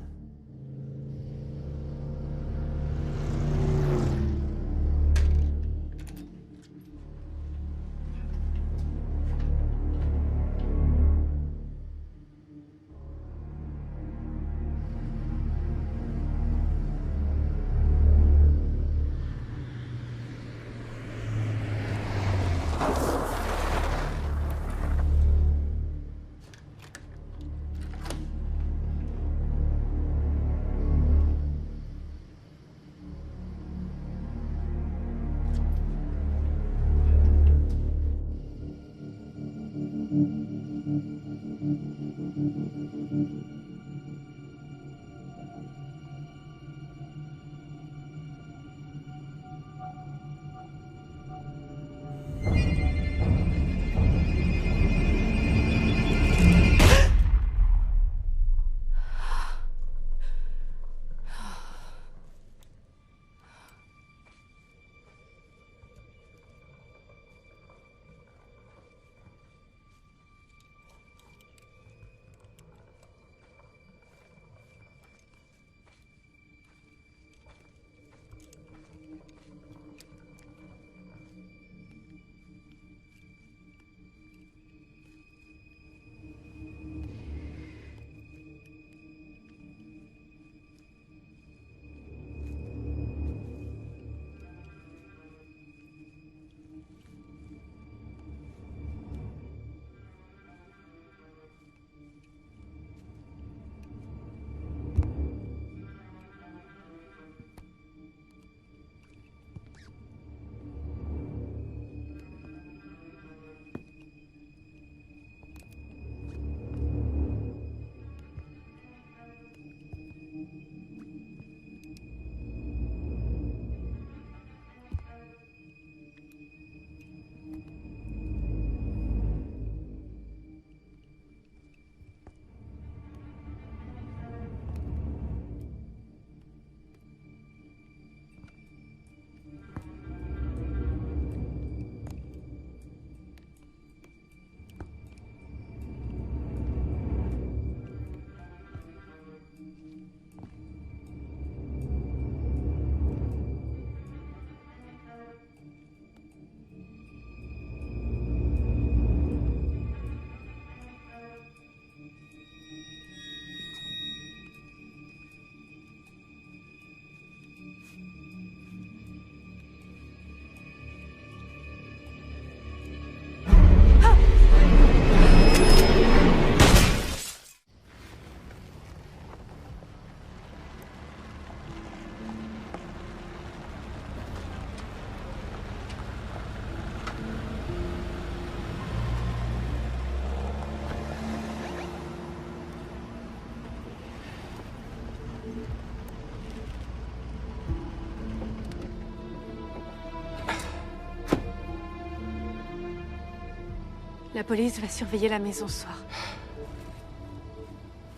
La police va surveiller la maison ce soir.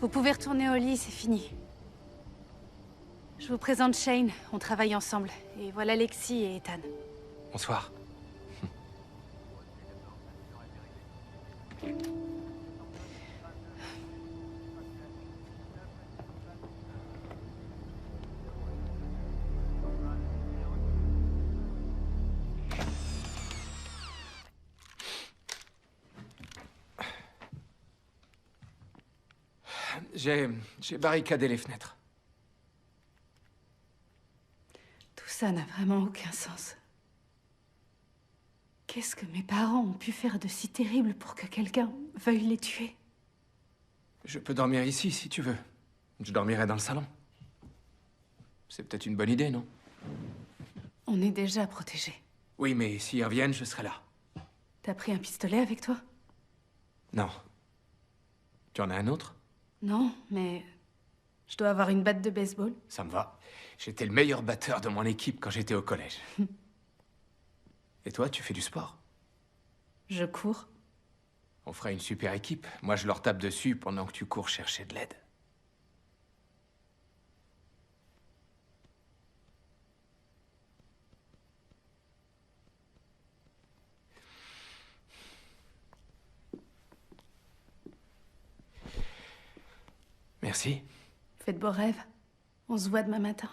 Vous pouvez retourner au lit, c'est fini. Je vous présente Shane, on travaille ensemble. Et voilà Lexi et Ethan. Bonsoir. J'ai barricadé les fenêtres. Tout ça n'a vraiment aucun sens. Qu'est-ce que mes parents ont pu faire de si terrible pour que quelqu'un veuille les tuer? Je peux dormir ici, si tu veux. Je dormirai dans le salon. C'est peut-être une bonne idée, non? On est déjà protégés. Oui, mais s'ils reviennent, je serai là. T'as pris un pistolet avec toi? Non. Tu en as un autre? Non, mais... je dois avoir une batte de baseball. Ça me va. J'étais le meilleur batteur de mon équipe quand j'étais au collège. Et toi, tu fais du sport? Je cours. On fera une super équipe. Moi, je leur tape dessus pendant que tu cours chercher de l'aide. Merci. Fais de beaux rêves. On se voit demain matin.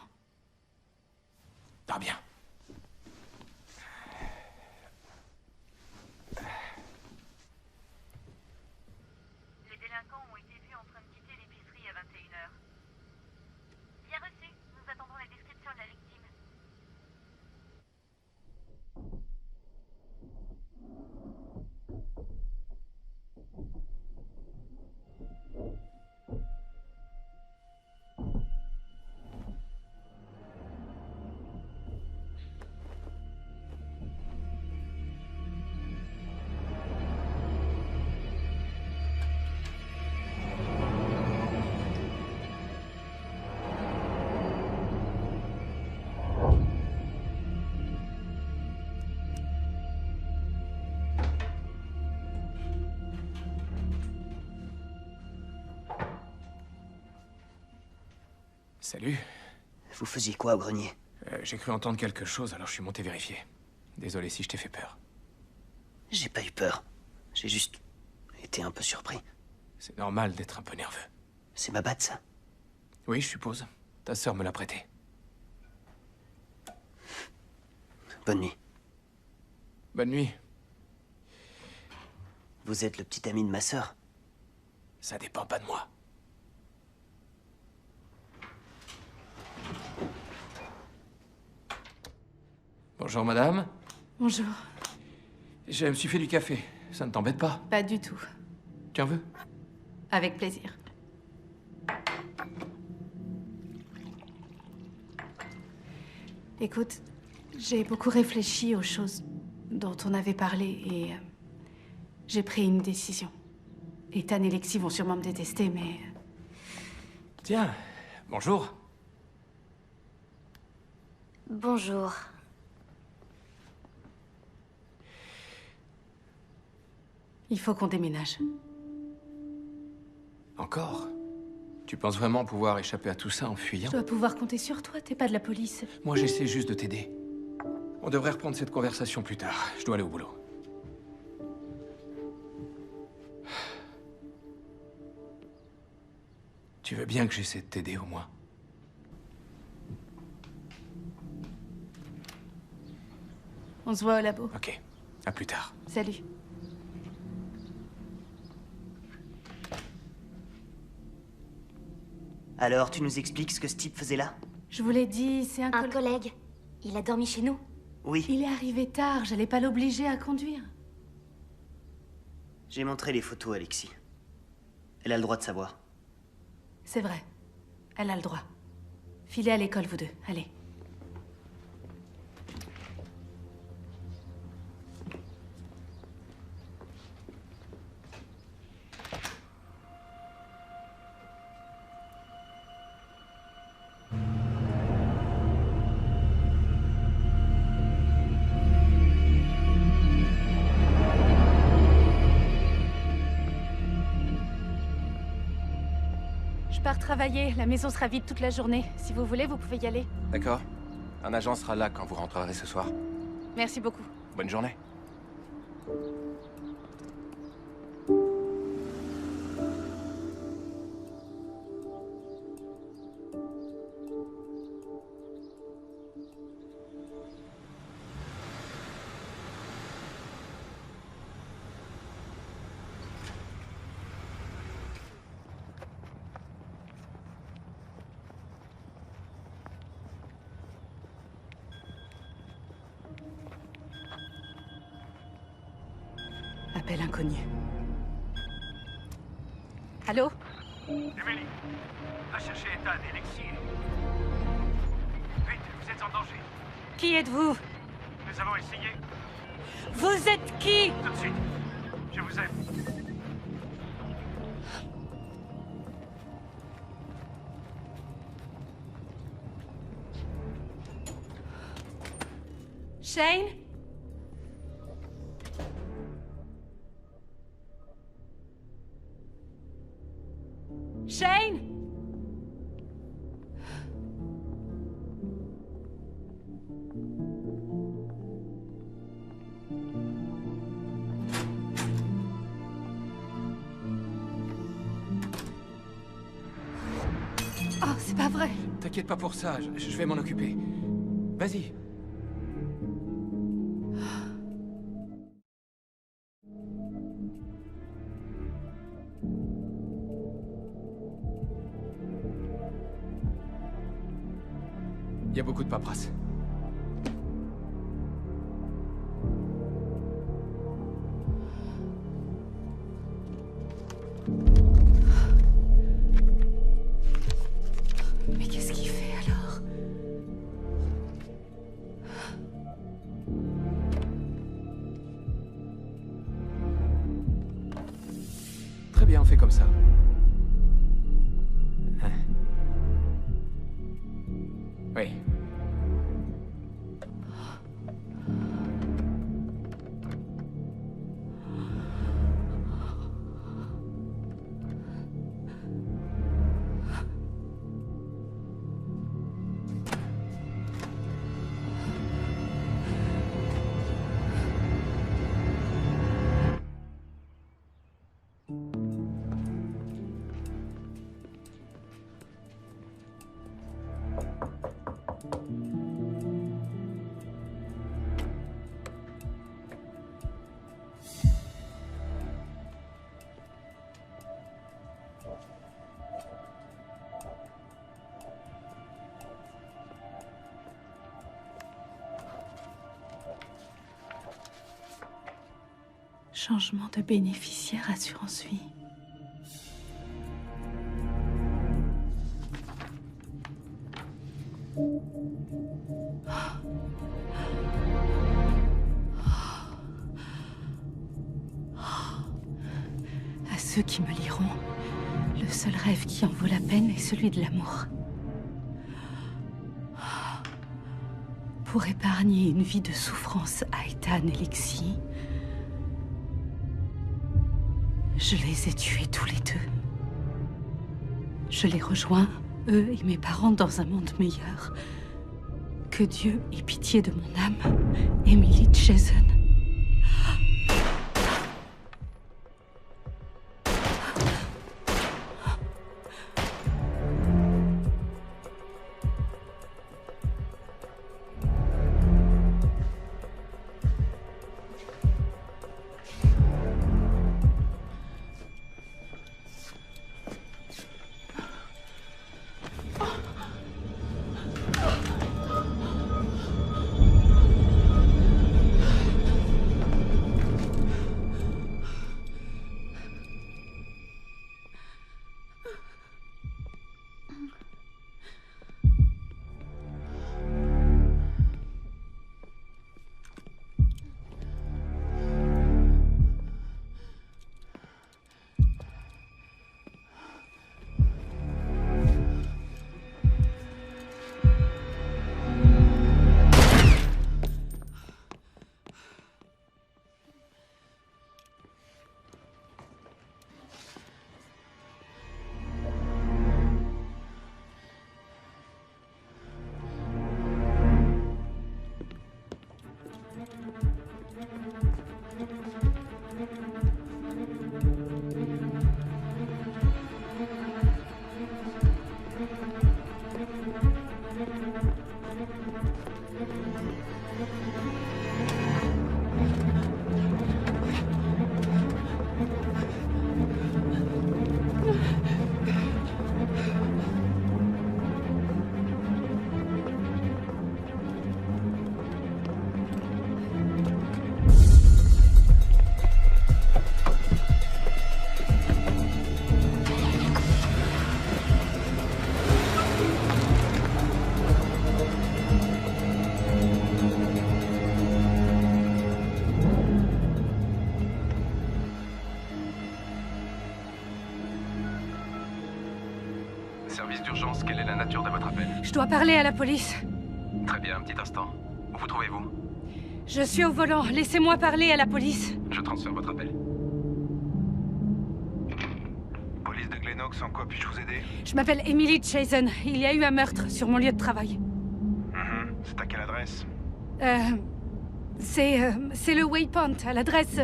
Dors bien. Les délinquants ont été vus en train de quitter l'épicerie à 21h. Bien reçu. Nous attendons la description de la victime. Salut. Vous faisiez quoi au grenier? J'ai cru entendre quelque chose, alors je suis monté vérifier. Désolé si je t'ai fait peur. J'ai pas eu peur. J'ai juste été un peu surpris. C'est normal d'être un peu nerveux. C'est ma batte, ça? Oui, je suppose. Ta sœur me l'a prêtée. Bonne nuit. Bonne nuit. Vous êtes le petit ami de ma sœur? Ça dépend pas de moi. Bonjour, madame. Bonjour. Je me suis fait du café. Ça ne t'embête pas? Pas du tout. Tu en veux? Avec plaisir. Écoute, j'ai beaucoup réfléchi aux choses dont on avait parlé et j'ai pris une décision. Ethan et Lexi vont sûrement me détester, mais... Tiens, bonjour. Bonjour. Il faut qu'on déménage. Encore? Tu penses vraiment pouvoir échapper à tout ça en fuyant? Je dois pouvoir compter sur toi, t'es pas de la police. Moi, j'essaie juste de t'aider. On devrait reprendre cette conversation plus tard. Je dois aller au boulot. Tu veux bien que j'essaie de t'aider, au moins? On se voit au labo. Ok. À plus tard. Salut. Alors, tu nous expliques ce que ce type faisait là? Je vous l'ai dit, c'est un collègue. Il a dormi chez nous. Oui. Il est arrivé tard, j'allais pas l'obliger à conduire. J'ai montré les photos à Lexi. Elle a le droit de savoir. C'est vrai. Elle a le droit. Filez à l'école, vous deux. Allez. pars travailler. La maison sera vide toute la journée. Si vous voulez, vous pouvez y aller. D'accord. Un agent sera là quand vous rentrerez ce soir. Merci beaucoup. Bonne journée. Appel inconnu. Allô? Emily, va chercher Ethan et Lexi. Vite, vous êtes en danger. Qui êtes-vous? Nous avons essayé. Vous êtes qui? Tout de suite. Je vous aime. Shane? Shane? Oh, c'est pas vrai. T'inquiète pas pour ça, je vais m'en occuper. Vas-y. Il y a beaucoup de paperasse. Mais qu'est-ce qu'il fait alors? Très bien, on fait comme ça. Oui. Changement de bénéficiaire assurance vie. À ceux qui me liront, le seul rêve qui en vaut la peine est celui de l'amour. Pour épargner une vie de souffrance à Ethan et Lexi, je les ai tués tous les deux. Je les rejoins, eux et mes parents, dans un monde meilleur. Que Dieu ait pitié de mon âme, Emily Jason. connaissance, quelle est la nature de votre appel? Je dois parler à la police. Très bien, un petit instant. Où vous trouvez-vous? Je suis au volant. Laissez-moi parler à la police. Je transfère votre appel. Police de Glenox, en quoi puis-je vous aider? Je m'appelle Emily Chazen. Il y a eu un meurtre sur mon lieu de travail. C'est à quelle adresse? C'est le Waypoint, à l'adresse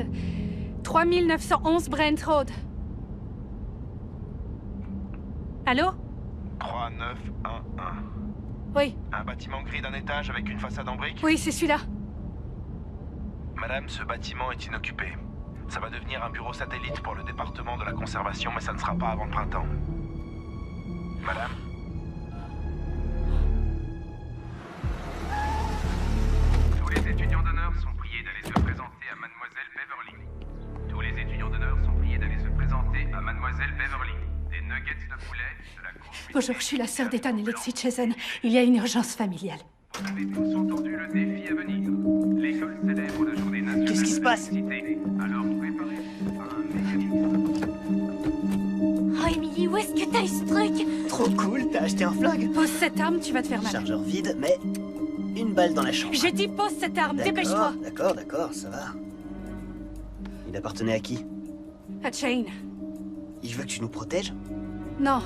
3911 Brent Road. Allô? 3911. Oui. Un bâtiment gris d'un étage avec une façade en briques? Oui, c'est celui-là. Madame, ce bâtiment est inoccupé. Ça va devenir un bureau satellite pour le département de la conservation, mais ça ne sera pas avant le printemps. Madame? Tous les étudiants d'honneur sont priés d'aller se présenter à Mademoiselle Beverly. Tous les étudiants d'honneur sont priés d'aller se présenter à Mademoiselle Beverly. Des nuggets de poulet, de la courge... Bonjour, je suis la sœur d'Ethan et Lexi Chazen. Il y a une urgence familiale. Vous avez tous entendu le défi à venir. L'école célèbre la journée nationale... Qu'est-ce qui se passe? Alors préparez-vous à un mécanisme. Oh, Emily, où est-ce que t'as eu ce truc? Trop cool, t'as acheté un flingue? Pose cette arme, tu vas te faire mal. Chargeur vide, mais une balle dans la chambre. J'ai dit pose cette arme, dépêche-toi. D'accord, ça va. Il appartenait à qui? À Chain. Il veut que tu nous protèges? Non,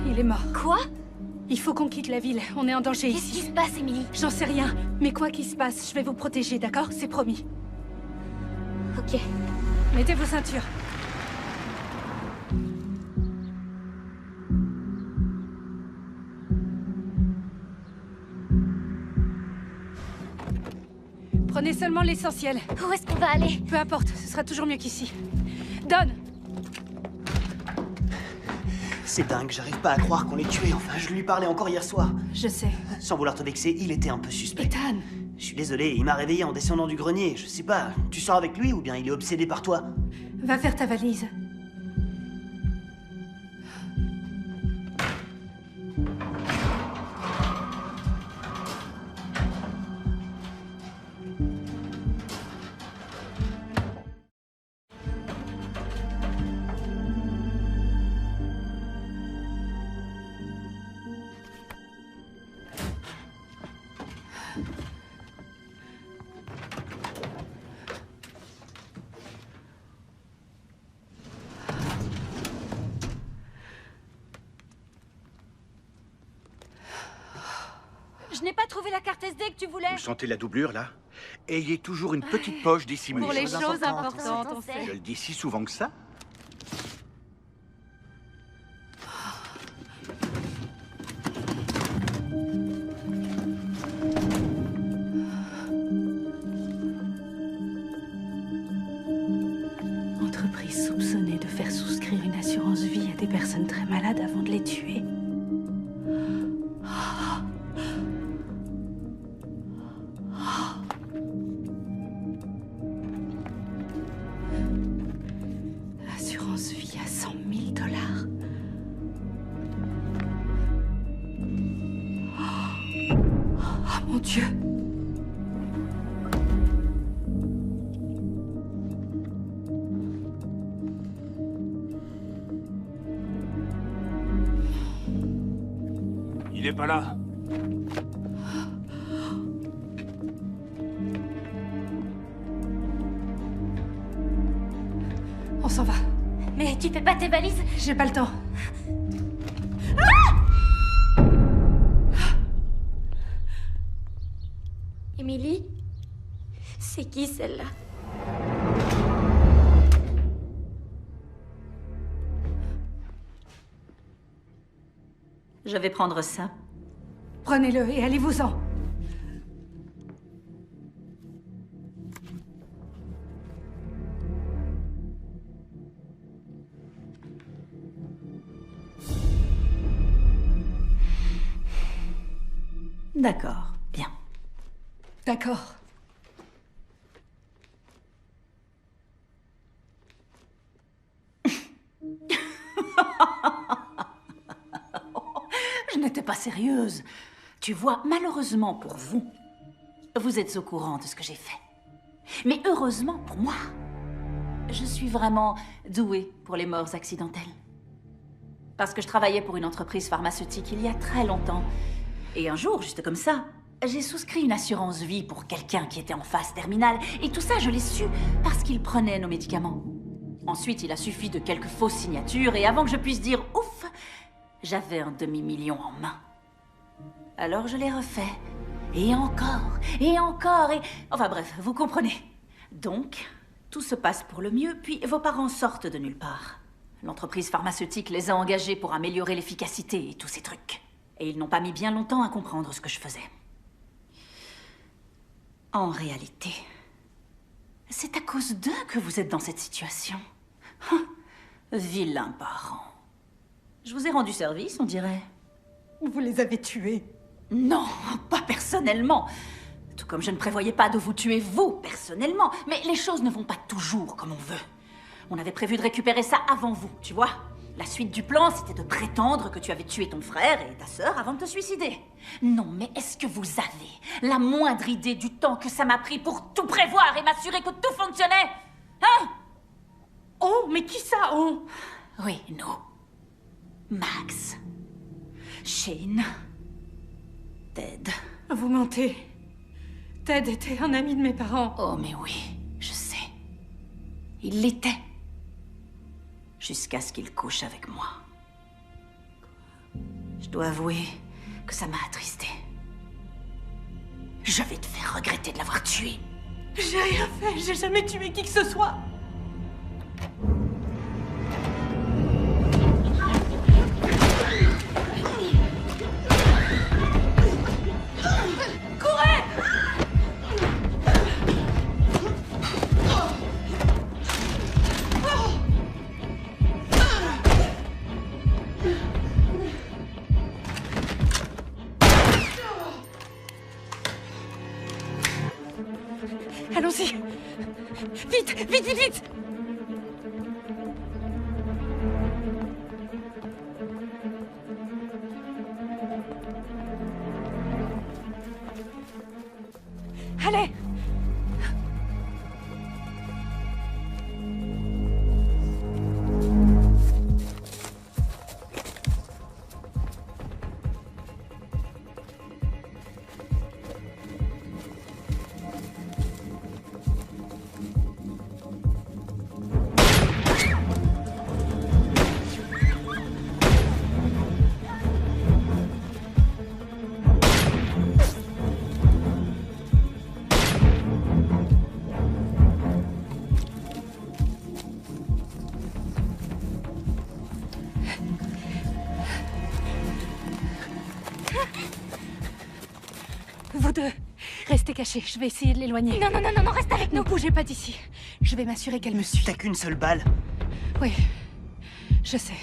il est mort. Quoi? Il faut qu'on quitte la ville, on est en danger ici. Qu'est-ce qui se passe, Emily? J'en sais rien, mais quoi qu'il se passe, je vais vous protéger, d'accord? C'est promis. Ok. Mettez vos ceintures. Prenez seulement l'essentiel. Où est-ce qu'on va aller? Peu importe, ce sera toujours mieux qu'ici. Donne! C'est dingue, j'arrive pas à croire qu'on l'ait tué. Enfin, je lui parlais encore hier soir. Je sais. Sans vouloir te vexer, il était un peu suspect. Ethan! Je suis désolé, il m'a réveillé en descendant du grenier. Je sais pas, tu sors avec lui ou bien il est obsédé par toi? Va faire ta valise. Je n'ai pas trouvé la carte SD que tu voulais. Vous sentez la doublure, là? Ayez toujours une petite poche dissimulée. Pour les choses importantes, on sait. Je le dis si souvent que ça. Entreprise soupçonnée de faire souscrire une assurance vie à des personnes très malades avant de les tuer. Assurance vie à 100 000 $. Oh mon Dieu! Il est pas là. On s'en va. Mais tu fais pas tes valises? J'ai pas le temps. Emily? C'est qui celle-là? Je vais prendre ça. Prenez-le et allez-vous-en. D'accord, bien. D'accord. Je n'étais pas sérieuse. Tu vois, malheureusement pour vous, vous êtes au courant de ce que j'ai fait. Mais heureusement pour moi, je suis vraiment douée pour les morts accidentelles. Parce que je travaillais pour une entreprise pharmaceutique il y a très longtemps. Et un jour, juste comme ça, j'ai souscrit une assurance vie pour quelqu'un qui était en phase terminale. Et tout ça, je l'ai su parce qu'il prenait nos médicaments. Ensuite, il a suffi de quelques fausses signatures et avant que je puisse dire ouf, j'avais un demi-million en main. Alors je l'ai refait. Et encore, et encore, et... Enfin bref, vous comprenez. Donc, tout se passe pour le mieux, puis vos parents sortent de nulle part. L'entreprise pharmaceutique les a engagés pour améliorer l'efficacité et tous ces trucs. Et ils n'ont pas mis bien longtemps à comprendre ce que je faisais. En réalité, c'est à cause d'eux que vous êtes dans cette situation. Vilains parents. Je vous ai rendu service, on dirait. Vous les avez tués? Non, pas personnellement. Tout comme je ne prévoyais pas de vous tuer vous, personnellement. Mais les choses ne vont pas toujours comme on veut. On avait prévu de récupérer ça avant vous, tu vois. La suite du plan, c'était de prétendre que tu avais tué ton frère et ta sœur avant de te suicider. Non, mais est-ce que vous avez la moindre idée du temps que ça m'a pris pour tout prévoir et m'assurer que tout fonctionnait? Hein? Oh, mais qui ça, oh? Oui, nous. Max. Shane. Ted. Vous mentez. Ted était un ami de mes parents. Oh, mais oui, je sais. Il l'était. Jusqu'à ce qu'il couche avec moi. Je dois avouer que ça m'a attristée. Je vais te faire regretter de l'avoir tué. J'ai rien fait, j'ai jamais tué qui que ce soit. Allons-y. Vite, vite, vite, vite. Allez. Vous deux, restez cachés. Je vais essayer de l'éloigner. Non, non, non, non, non, reste avec nous. Ne bougez pas d'ici. Je vais m'assurer qu'elle me suit. T'as qu'une seule balle. Oui, je sais.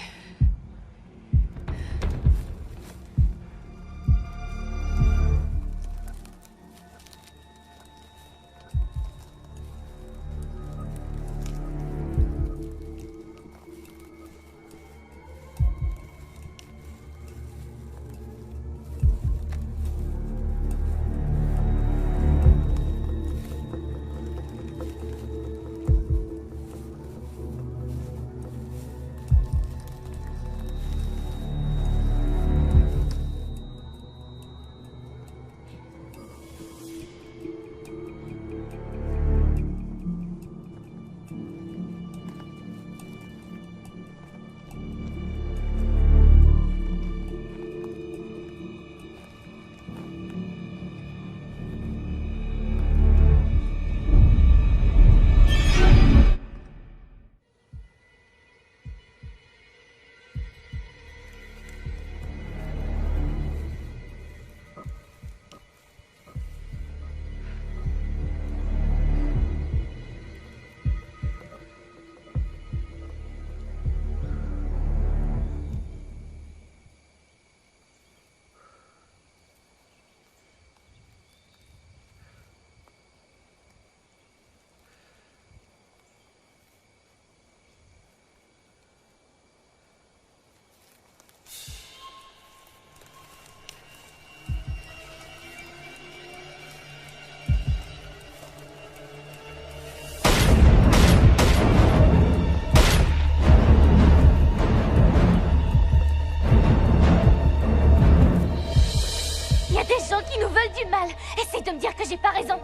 mal. Essaye de me dire que j'ai pas raison.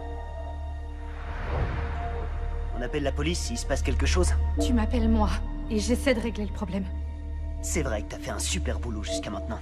On appelle la police s'il se passe quelque chose. Tu m'appelles moi, et j'essaie de régler le problème. C'est vrai que t'as fait un super boulot jusqu'à maintenant.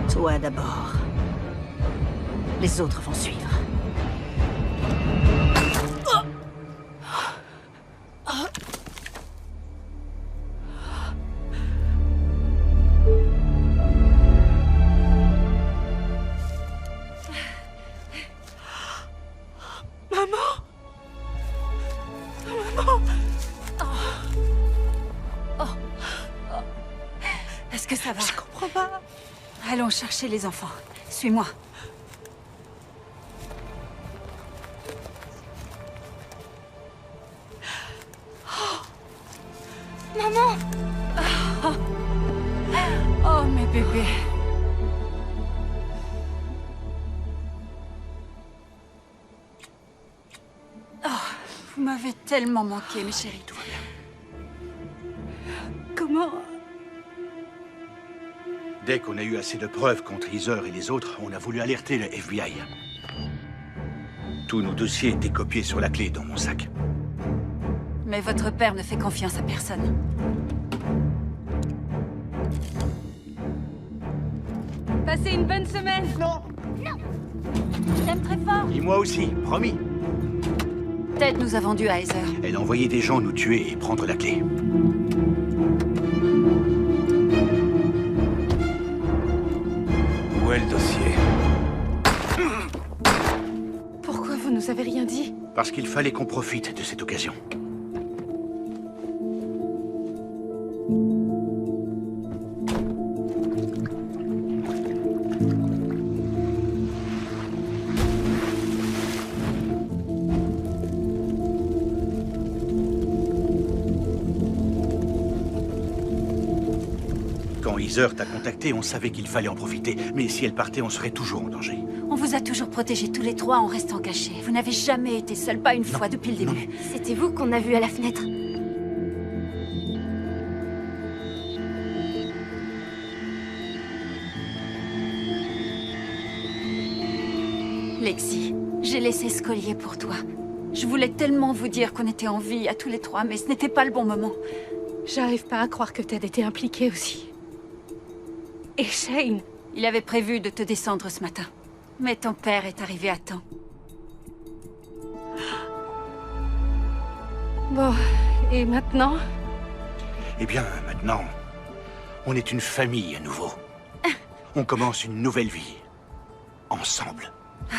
Toi d'abord. Les autres vont suivre. Maman! Maman! Est-ce que ça va? Je comprends pas. Allons chercher les enfants. Suis-moi. Maman! Oh, mes bébés. Oh, vous m'avez tellement manqué, mes chéris. Tout va bien. Comment? Dès qu'on a eu assez de preuves contre Heather et les autres, on a voulu alerter le FBI. Tous nos dossiers étaient copiés sur la clé dans mon sac. Mais votre père ne fait confiance à personne. Passez une bonne semaine. Non! Non! Je t'aime très fort. Et moi aussi, promis. Ted nous a vendus à Heather. Elle a envoyé des gens nous tuer et prendre la clé. Où est le dossier? Pourquoi vous nous avez rien dit? Parce qu'il fallait qu'on profite de cette occasion. Quand Heather t'a contacté, on savait qu'il fallait en profiter. Mais si elle partait, on serait toujours en danger. On vous a toujours protégés tous les trois en restant cachés. Vous n'avez jamais été seuls, pas une fois depuis le début. C'était vous qu'on a vu à la fenêtre. Lexi, j'ai laissé ce collier pour toi. Je voulais tellement vous dire qu'on était en vie à tous les trois, mais ce n'était pas le bon moment. J'arrive pas à croire que Ted était impliqué aussi. Et Shane? Il avait prévu de te descendre ce matin. Mais ton père est arrivé à temps. Bon, et maintenant? Eh bien, maintenant, on est une famille à nouveau. On commence une nouvelle vie. Ensemble. Ah.